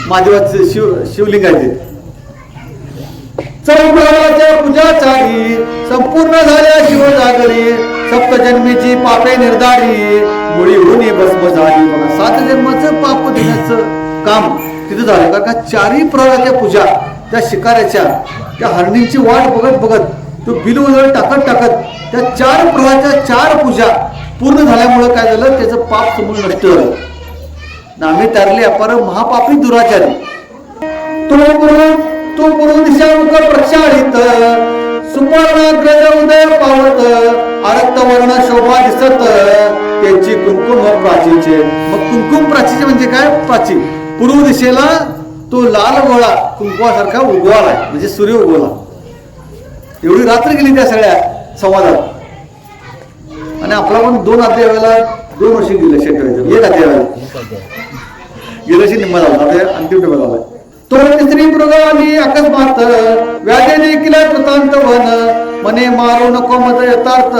महादेवाचं शिवलिंग आहे ते. चौग्रहाच्या पूजाचारी संपूर्ण झाल्या शिवजागरी सप्तजन्मीची पापे निर्धारी मुळी होणी भस्म झाली. बघा 7 जन्माचं पाप देण्याचं काम तिथं झालं. कारण का 4ही प्रहराच्या पूजा त्या शिकाऱ्याच्या त्या हरणींची वाट बघत बघत तो बिलवदळ टाकत टाकत त्या 4 प्रहराच्या 4 पूजा पूर्ण झाल्यामुळं काय झालं, त्याचं पाप समूळ नष्ट झालं. नामे तारले अपार महापापी दुराचारी. तो गुरु दिशामुख प्रक्षाळित सुपर्णाग्रज उदय पावत अरक्त वर्ण शोभा दिसत त्यांची कुंकुम प्राचीचे. मग कुंकुम प्राचीचे म्हणजे काय, प्राची पूर्व दिशेला तो लाल गोळा कुंकुमासारखा उगवालाय म्हणजे सूर्य उगवला. एवढी रात्र गेली त्या सगळ्या संवादात. आणि आपला पण 2 अध्यायाला 2 वर्ष गेले शेट. 1 अध्यायाला गेल्या वर्षी निम्मा झाला, अंतिम टेबल झाला. तो स्त्री मृग आली अकस्मात व्याजे देखील कृतांत वन मने मारू नको मत यथार्थ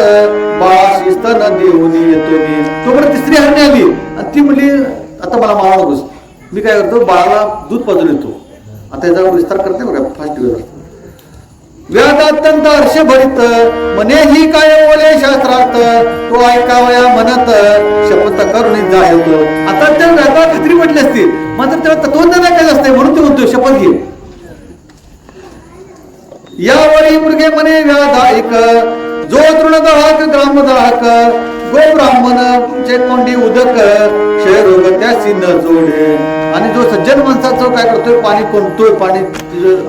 बाळाशी स्तन देऊन येतो मी. तोपर्यंत तिसरी हरणी आली आणि ती म्हणली आता मला मारू नकोस, मी काय करतो बाळाला दूध पाजून येतो. आता याचा विस्तार करते बघा फास्ट. व्याध अत्यंत हर्षभरित मने ही काय बोले शास्त्रात तो ऐकावया म्हणत शपथ करून जायत. आता त्या व्याधाला खात्री म्हटली असती, मात्र त्याला तत्वज्ञान ऐकायचं असते म्हणून ते म्हणतोय शपथ घे. यावरी मृगे म्हणे व्याध ऐक जो तृणदाहक ग्रामदाहक गो ब्राह्मण चे कोंडी उदक क्षयरोग त्याशी न जोडे. आणि जो सज्जन माणसाचं काय करतोय, पाणी कोणतोय, पाणी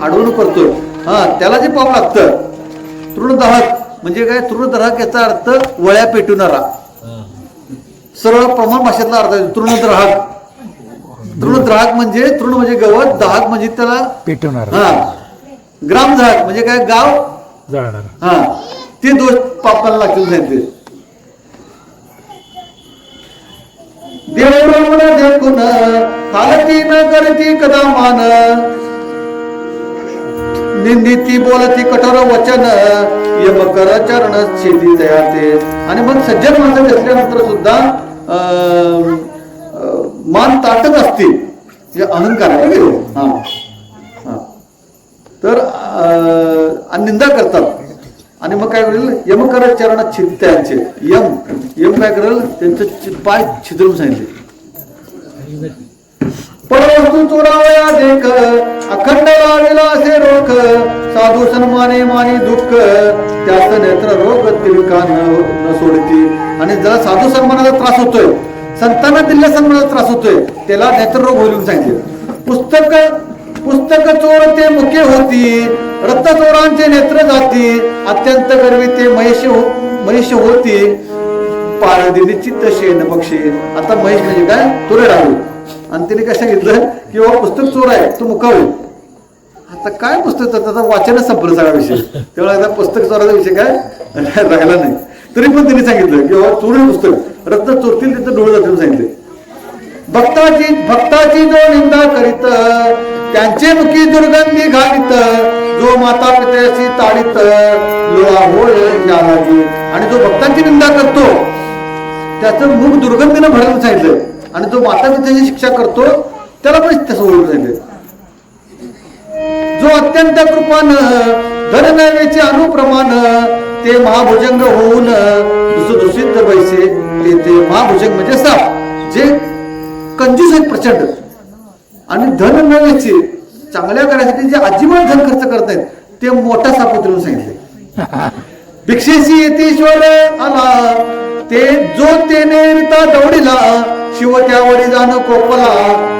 अडवणूक करतोय, हा त्याला जे पाप लागतं. तृणदाहक म्हणजे काय, तृणदाहक याचा अर्थ वळ्या पेटवणारा, सरळ प्रमाण भाषेतला अर्थ आहे तृणद्राहक. तृणद्राहक म्हणजे तृण म्हणजे गवत, दाहक म्हणजे त्याला पेटवणार. हा ग्रामदाहक म्हणजे काय, गाव जळणार. हा ते दोष पापाला लागतील सांगितले. देव ब्राह्मण देखून हालती न करती कदा मान निंदिती बोलती कठोर वचन यम कर चरण छेदी दयाते. आणि मग सज्जन माणसं घेतल्यानंतर सुद्धा मान ताटत असते, हे अहंकार आहे. हा तर निंदा करतात. आणि मग काय करेल, यम कर चरण छिद त्यांचे. यम काय करेल, त्यांचे पाय छिद्रून सांगितले. परवस्तू चोरावया देख अखंड लावेला असे रोख साधू सन्माने मानी दुःख त्याच नेत्र रोग तिलका न सोडती. आणि ज्याला साधू सन्मानाचा त्रास होतोय, संतांना दिलेल्या सन्मानाचा त्रास होतोय, त्याला नेत्ररोग होईल सांगितले. पुस्तक चोर ते मुखे होती रत्न चोरांचे नेत्र जाती अत्यंत गर्वी ते महिष होती पारदिनी चित्त शेन पक्षी. आता महिष म्हणजे काय, तुरे राहू. आणि तिने काय सांगितलं की बाबा पुस्तक चोर आहे, तो मुका होईल. आता काय पुस्तक, त्याचा वाचनच संपलं सगळा विषय. त्यामुळे आता पुस्तक चोराचा विषय काय राहिला नाही. तरी पण तिने सांगितलं की बाबा चोरी पुस्तक रत्न चोरतील तिथं डोळे जातील सांगितले. भक्ताची जो निंदा करीत त्यांचे मुखी दुर्गंधी घालीत जो माता पित्याशी ताडीत लोळा होय लागी. आणि जो भक्तांची निंदा करतो त्याचं मुख दुर्गंधीनं भरून सांगितलं. आणि जो माता पित्याची शिक्षा करतो त्याला पण तसं ओळखून सांगितलं. जो अत्यंत कृपान धननैवेचे अनुप्रमाण ते महाभुजंग होऊन दुसरीत पैसे ते महाभुजंग म्हणजे साप जे कंजूस आहेत प्रचंड. आणि धन नव्याचे चांगल्या कार्यासाठी जे अजिबात धन खर्च करत नाहीत ते मोठा साप उतरून सांगितले. भिक्षेशी येतेश्वर आला ते जो तेने रिता दौडीला शिव त्यावरी जाण कोपला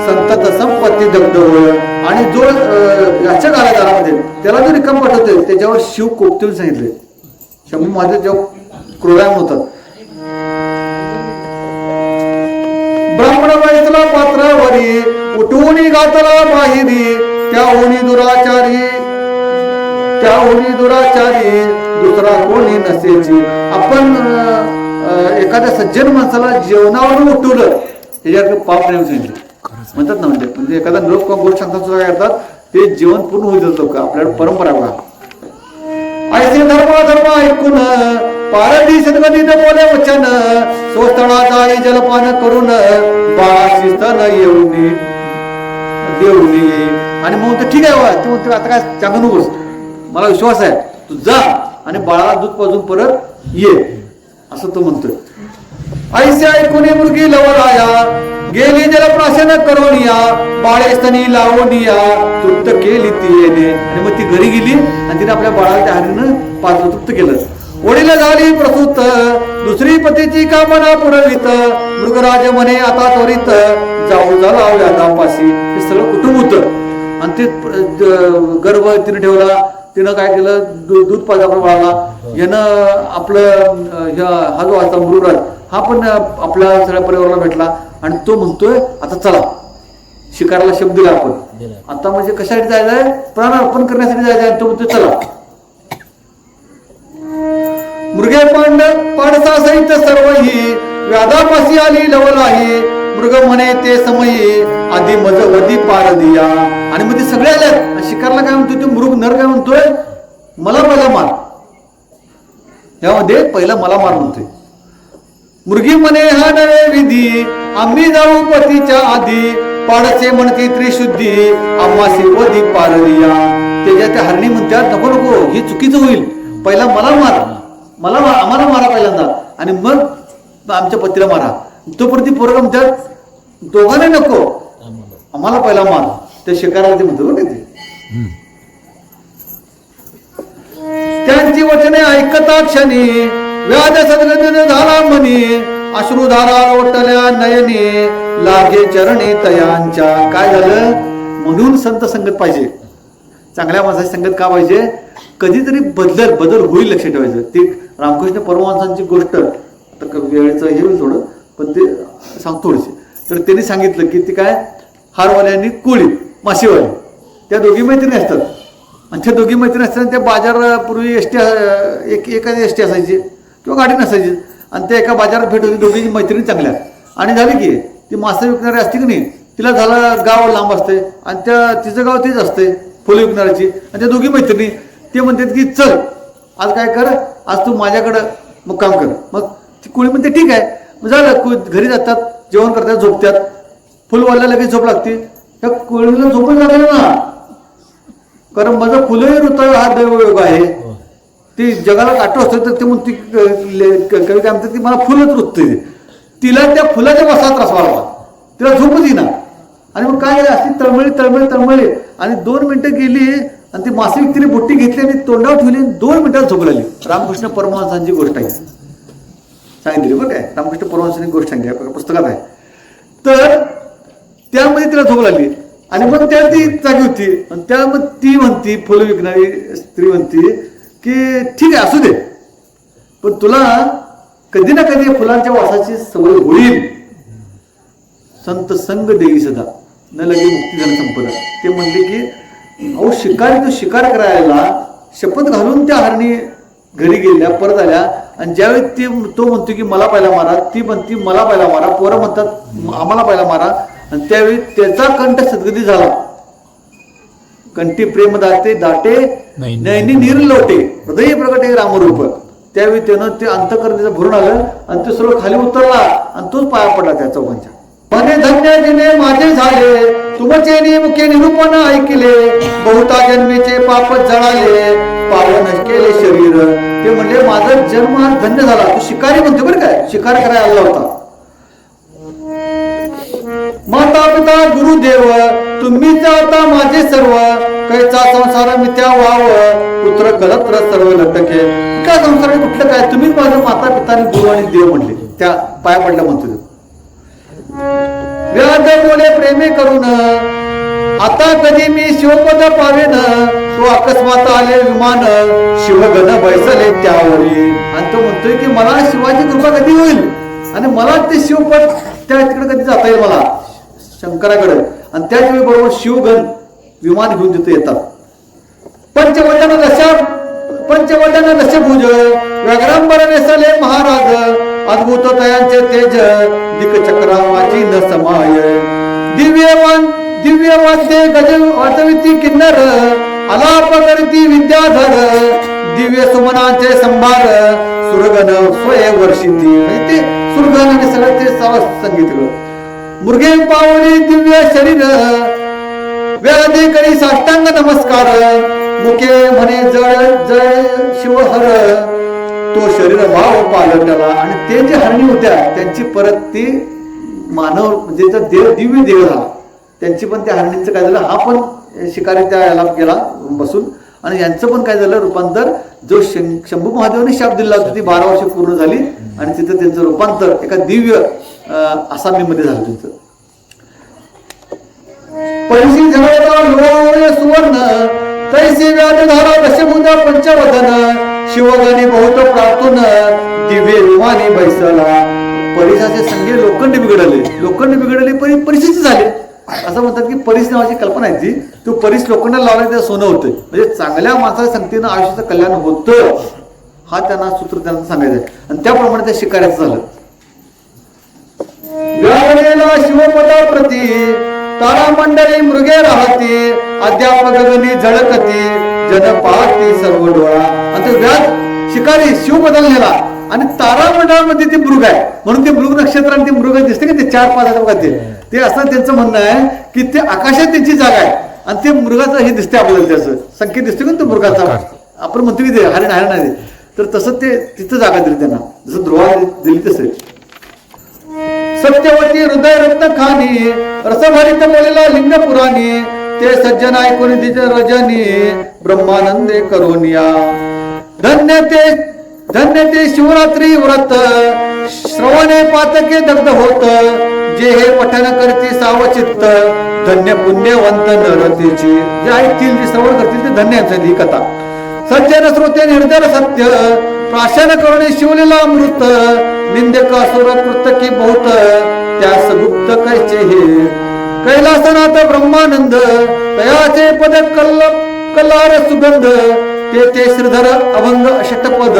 संतत संपत्ती दगडवळ. आणि जो याच्या काळामध्ये त्याला जो रिकाम पाठवतोय त्याच्यावर शिव कोपतून सांगितले. शंभू महादेव जेव्हा क्रोधान होतात, ब्राह्मण वैसला पात्रावरी उठवून घातला बाहेरी त्या होणी दुराचारी दुसरा कोणी नसेची. आपण एखाद्या सज्जन माणसाला जेवणावरून उठवलं त्याच्यावर पाप नाही सांगितलं म्हणतात ना. म्हणजे एखादा लोक गोष्ट सांगतात सुद्धा काय करतात, ते जेवण पूर्ण होईल लोक. आपल्याला परंपरा बघा, ऐसे धर्म ऐकून पारधी सद्गतीत बोले वचन सोस्थळाचा जलपान करून बाळाची स्तन येऊन देऊनी. आणि मग ठीक आहे, तू म्हणतो आता काय सांगू नकोस, मला विश्वास आहे, तू जा आणि बाळाला दूध पाजून परत ये असं तो म्हणतोय. ऐसे ऐकून मुलगी लवलाया गेली जलप्राशन करून या बाळे स्तनी लावून या तृप्त केली ती येणे. आणि मग ती घरी गेली आणि तिने आपल्या बाळाला त्या हरीनं पाजलं, तृप्त केलं. वडील झाली प्रसूत दुसरी पतीची कामना पुरवित मृगराज म्हणे आता त्वरित जाऊ झाला व्याधापाशी. हे सगळं कुटुंब होतं. आणि ते गर्भ तिने ठेवला, तिनं काय केलं, दूध पाजलं आपल्या बाळाला. यानं आपलं हा जो आता मृगराज हा पण आपल्या सगळ्या परिवाराला भेटला. आणि तो म्हणतोय आता चला शिकाराला शब्द दिला आपण, आता म्हणजे कशासाठी जायचंय, प्राण अर्पण करण्यासाठी जायचंय. तो म्हणतोय चला. मृगे पाडसा सहित सर्व ही व्याधापाशी आली लवलाही मृग म्हणे ते समयी आधी मज वधी पार दिया. आणि मग ते सगळे आल्यात. शिकारला काय म्हणतोय, तो मृग नर काय म्हणतोय, मला पहिला मार. यामध्ये पहिला मला मार म्हणतोय. मृगी म्हणे हा नवे विधी आम्ही जाऊ पतीच्या आधी पाडसे म्हणते त्रिशुद्धी आम्हासी वधी पार दिया. त्याच्या त्या हरणी म्हणतात नको नको हे चुकीचं होईल, पहिला मला मार, आम्हाला मारा पहिल्यांदा आणि मग आमच्या पतीला मारा. तोपर्यंत पोरगा म्हणतात दोघांना नको, आम्हाला पहिला मार. त्या शिकाराला ते म्हणतो बरं ते. त्यांची वचने ऐकता क्षणी व्याध सद्गतीने झाला मनी, अश्रुधारा लोटल्या नयनी लागे चरणी तयांच्या. काय झालं? म्हणून संत संगत पाहिजे, चांगल्या माणसाची संगत का पाहिजे? कधीतरी बदल होईल, लक्षात ठेवायचं. ते रामकृष्ण परमहंसांची गोष्ट, आता वेळेचं हे होईल थोडं, पण ते सांगतो थोडीशी. तर त्यांनी सांगितलं की ते काय, हारवाल्यांनी कोळी मासेवाली त्या दोघी मैत्रिणी असतात, आणि त्या दोघी मैत्रिणी असताना त्या बाजारपूर्वी एखादी एसटी असायची किंवा गाडी नसायची, आणि त्या एका बाजारात भेट होती, दोघी मैत्रिणी चांगल्या. आणि झाली की ती मासे विकणारी असते की नाही, तिला झालं गाव लांब असते आणि तिचं गाव तेच असते फुलं विकणाऱ्याची, आणि त्या दोघी मैत्रिणी ते म्हणतात की चल आज काय कर, आज तू माझ्याकडं मग काम कर. मग ती कोळी म्हणते ठीक आहे. मग झालं, घरी जातात, जेवण करतात, झोपतात. फुलवाल्याला लगेच झोप लागते, त्या कोळीला झोपच लागली ना, कारण माझं फुलंही ऋतू हा दैवयोग आहे. ती जगाला काटो असतं तर ते म्हणते कवी काय म्हणतात की मला फुलच रुतते. तिला त्या फुलाच्या बसात त्रास व्हावा, तिला झोपच येईना. आणि मग काय अशी तळमळी आणि 2 मिनिटं गेली आणि ती मासे व्यक्तीने बोटी घेतली आणि तोंडावर ठेवली, 2 मिनिटात झोप लागली. रामकृष्ण परमहंसांची गोष्ट आहे, सांगितली बरं काय, रामकृष्ण परमहंसांची गोष्ट सांगितली पुस्तकात आहे. तर त्यामध्ये तिला झोप लागली आणि मग त्या ती जागी होती, आणि त्यामध्ये ती म्हणती, फुलं विकणारी स्त्री म्हणती की ठीक आहे असू दे, पण तुला कधी ना कधी फुलांच्या वासाची सवय होईल. संत संग देई सदा न लगे मुक्ती झाली संपदा. ते म्हणले की अहो शिकारी तो शिकार करायला शपथ घालून त्या हरणी घरी गेल्या, परत आल्या, आणि ज्यावेळी तो म्हणतो की मला पहिला मारा, ती म्हणती मला पहिला मारा, पोरं म्हणतात आम्हाला पहिला मारा, आणि त्यावेळी त्याचा कंठ सद्गती झाला. कंठी प्रेम दाटे नैनी निर्लोटे हृदय प्रगटे रामरूप. त्यावेळी त्यानं ते अंतकरणीचं भरून आलं आणि ते सर्व खाली उतरला आणि तोच पाया पडला त्या चौघांच्या. मने धन्य जिने माझे झाले, तुमचे मुखे निरूपण ऐकले, बहुता जन्मीचे पाप जळाले, पावन केले शरीर. ते म्हणले माझा जन्म धन्य झाला. तू शिकारी म्हणतो बरं काय, शिकार करायला आला होता. माता पिता गुरुदेव तुम्हीच आता माझे सर्व, कैचा संसार मिथ्या वाव, पुत्र कलत्र सर्व लटके. काय संसार कुठलं काय, तुम्हीच माझं माता पिता आणि गुरु आणि देव म्हणले, त्या पाया पडल्या म्हणतो. व्याध बोले प्रेमे करून आता कधी मी शिवपद पावेन, तो अकस्मात आले विमान, शिवगण बैसले त्यावरी. आणि तो म्हणतोय की मला शिवाची कृपा कधी होईल आणि मला ते शिवपद त्या तिकडे कधी जाता येईल मला शंकराकडे. आणि त्याच वेळी बरोबर शिवगण विमान घेऊन तिथे येतात. पंचवटन दशभुज व्याघ्रांबर नेसले महाराज, अद्भुत तयांचे तेज दिक्चक्रावाची न समाय. दिव्य वाद्य गज वाजविती किन्नर, आलाप करती विद्याधर, दिव्य सुमनांचे संभार, सुरगण स्वय वर्षिती. म्हणजे ते सुरगण आणि सगळं ते संगीत. मुर्गे पावली दिव्य शरीर, व्याधी करी साष्टांग नमस्कार, मुके म्हणे जय शिवहर, तो शरीर भाव पालटला. आणि ते जे हरणी होत्या त्यांची परत ती मानव म्हणजे देव दिव्य देव झाला. त्यांची पण त्या हरणींचं काय झालं, हा पण शिकारी त्या याला गेला बसून, आणि यांचं पण काय झालं रूपांतर, जो शंभू महादेवाने शाप दिला होता ती 12 वर्ष पूर्ण झाली आणि तिथं त्यांचं रूपांतर एका दिव्य आसामीमध्ये झालं त्यांचं. पैसी झळका सुवर्ण तैसी व्याध धारा दशभुजा पंचवदन, शिवगणी बहुत प्रार्थून दिव्य विमानी बैसला. परिसाचे संगे लोखंड बिघडले परिस्थिती झाले. असं म्हणतात की परीस नावाची कल्पना आहे ती, तो परीस लोखंडाला लावला त्या सोनं होतं. म्हणजे चांगल्या माणसाच्या संगतीनं आयुष्याचं कल्याण होतं, हा त्यांना सूत्र त्यांना सांगायचं. आणि त्याप्रमाणे त्या शिकाऱ्याचं झालं. व्यावलेला शिवपदा प्रती तारामंडळी मृगे राहती, अध्यापक गगनी झळकती, जन पाहती सर्व डोळा. आणि ते व्याज शिकारी शिवपदाला नेला आणि तारामंडळामध्ये ते मृग आहे म्हणून ते मृग नक्षत्र आणि ते मृग दिसते की ते 4-5 बघा ते असं त्यांचं म्हणणं आहे की ते आकाशात त्यांची जागा आहे आणि ते मृगाचं हे दिसते आपल्याला, त्याचं संकेत दिसतो का तो मृगाचा, आपण म्हणतो की ते हरिण हरिण आहे, तर तसं ते तिथं जागा दिली त्यांना, जसं ध्रुवा दिली तसे. सत्यवती हृदय रत्न खानी रसभरित बोलेला लिंग पुराणी, ते सज्जन ऐकून तिचे रजनी ब्रह्मानंदे करोनिया. धन्य ते शिवरात्री व्रत श्रवणे पातके दग्ध होत, जे हे पठण करती सावचित्त धन्य पुण्यवंत नरतेची. जे ऐकतील जे श्रवण करतील ते धन्य ही कथा. सज्जन श्रोते निर्धर सत्य प्राशन करुणे शिवलेला अमृत, निंदक असुर कृतकी बहुत त्यास गुप्त कैचे हे. कैलासनाथ ब्रह्मानंद तयाचे पद कल्लार सुगंध, ते श्रीधर अभंग अष्टपद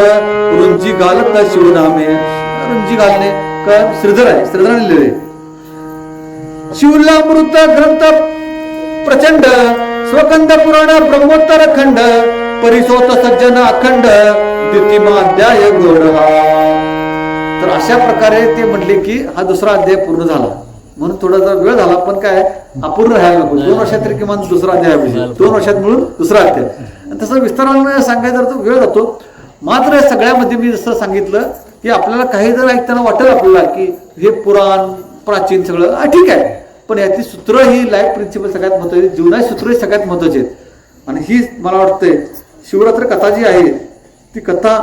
रुंजी घालत शिवनामे. रुंजी घालणे श्रीधर आहे, श्रीधराने लिहिले. शिवलामृत ग्रंथ प्रचंड स्वकंद पुराण ब्रह्मोत्तर खंड, परिसोत सज्जन अखंड द्वितीयाध्याय गोड हा. तर अशा प्रकारे ते म्हटले की हा दुसरा अध्याय पूर्ण झाला, म्हणून थोडासा वेळ झाला, पण काय अपूर्ण राहायला नको. 2 वर्षात तरी किमान दुसरा अध्याय पाहिजे, 2 वर्षात मिळून दुसरा अध्याय. तसं विस्ताराने सांगायचं तर वेळ जातो. मात्र सगळ्यामध्ये मी जसं सांगितलं की आपल्याला काही जर ऐकताना वाटेल आपल्याला की हे पुराण प्राचीन सगळं ठीक आहे, पण याची सूत्र ही लाईफ प्रिन्सिपल सगळ्यात महत्वाची, जीवनाची सूत्र ही सगळ्यात महत्वाची आहेत. आणि ही मला वाटतंय शिवरात्र कथा जी आहे ती कथा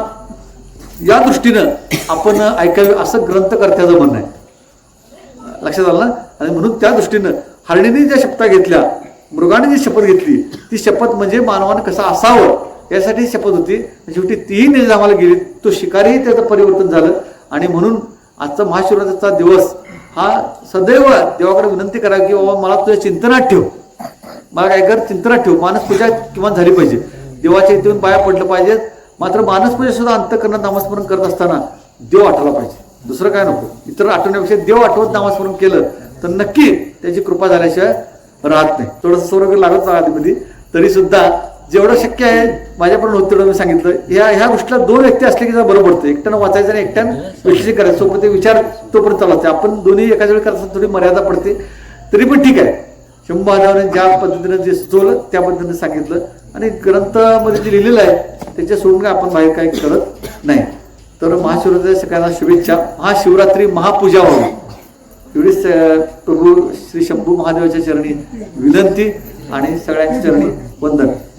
या दृष्टीनं आपण ऐकावी असं ग्रंथकर्त्याचं म्हणणं आहे. लक्षात आलं ना. आणि म्हणून त्या दृष्टीनं हरणीने ज्या शपथा घेतल्या, मृगाने जी शपथ घेतली, ती शपथ म्हणजे मानवानं कसं असावं यासाठी शपथ होती. शेवटी तीही निजामाला गेली, तो शिकारीही त्याचं परिवर्तन झालं. आणि म्हणून आजचा महाशिवरात्रीचा दिवस हा सदैव देवाकडे विनंती करा की बाबा मला तुझ्या चिंतनात ठेव, मला काय कर चिंतनात ठेव. मानसपूजा किमान झाली पाहिजे, देवाच्या इथून पाया पडलं पाहिजे. मात्र मानसपूजा सुद्धा अंतःकरणात नामस्मरण करत असताना देव आठवला पाहिजे, दुसरं काय नको. इतर आठवण्यापेक्षा देव आठवत नामस्मरण केलं तर नक्की त्याची कृपा झाल्याशिवाय राहत नाही. थोडंसं सोरं लागत आधीमध्ये, तरी सुद्धा जेवढं शक्य आहे माझ्यापर्यंत होत तेवढं मी सांगितलं. ह्या गोष्टीला 2 व्यक्ती असले की जरा बरं पडतं. एकट्यानं वाचायचं आणि एकट्यानं विश्लेषण करायचं, सोबत ते विचार तोपर्यंत चालवते. आपण दोन्ही एकाच वेळी करताना थोडी मर्यादा पडते, तरी पण ठीक आहे. शंभू महादेवाने ज्या पद्धतीनं जे सुचवलं त्या पद्धतीने सांगितलं. आणि ग्रंथामध्ये जे लिहिलेलं आहे त्याच्या सोडून काय आपण बाहेर काही करत नाही. तर महाशिवरात्रीच्या सगळ्यांना शुभेच्छा. महाशिवरात्री महापूजा व्हावी एवढीच प्रभू श्री शंभू महादेवाच्या चरणी विनंती आणि सगळ्यांच्या चरणी वंदन.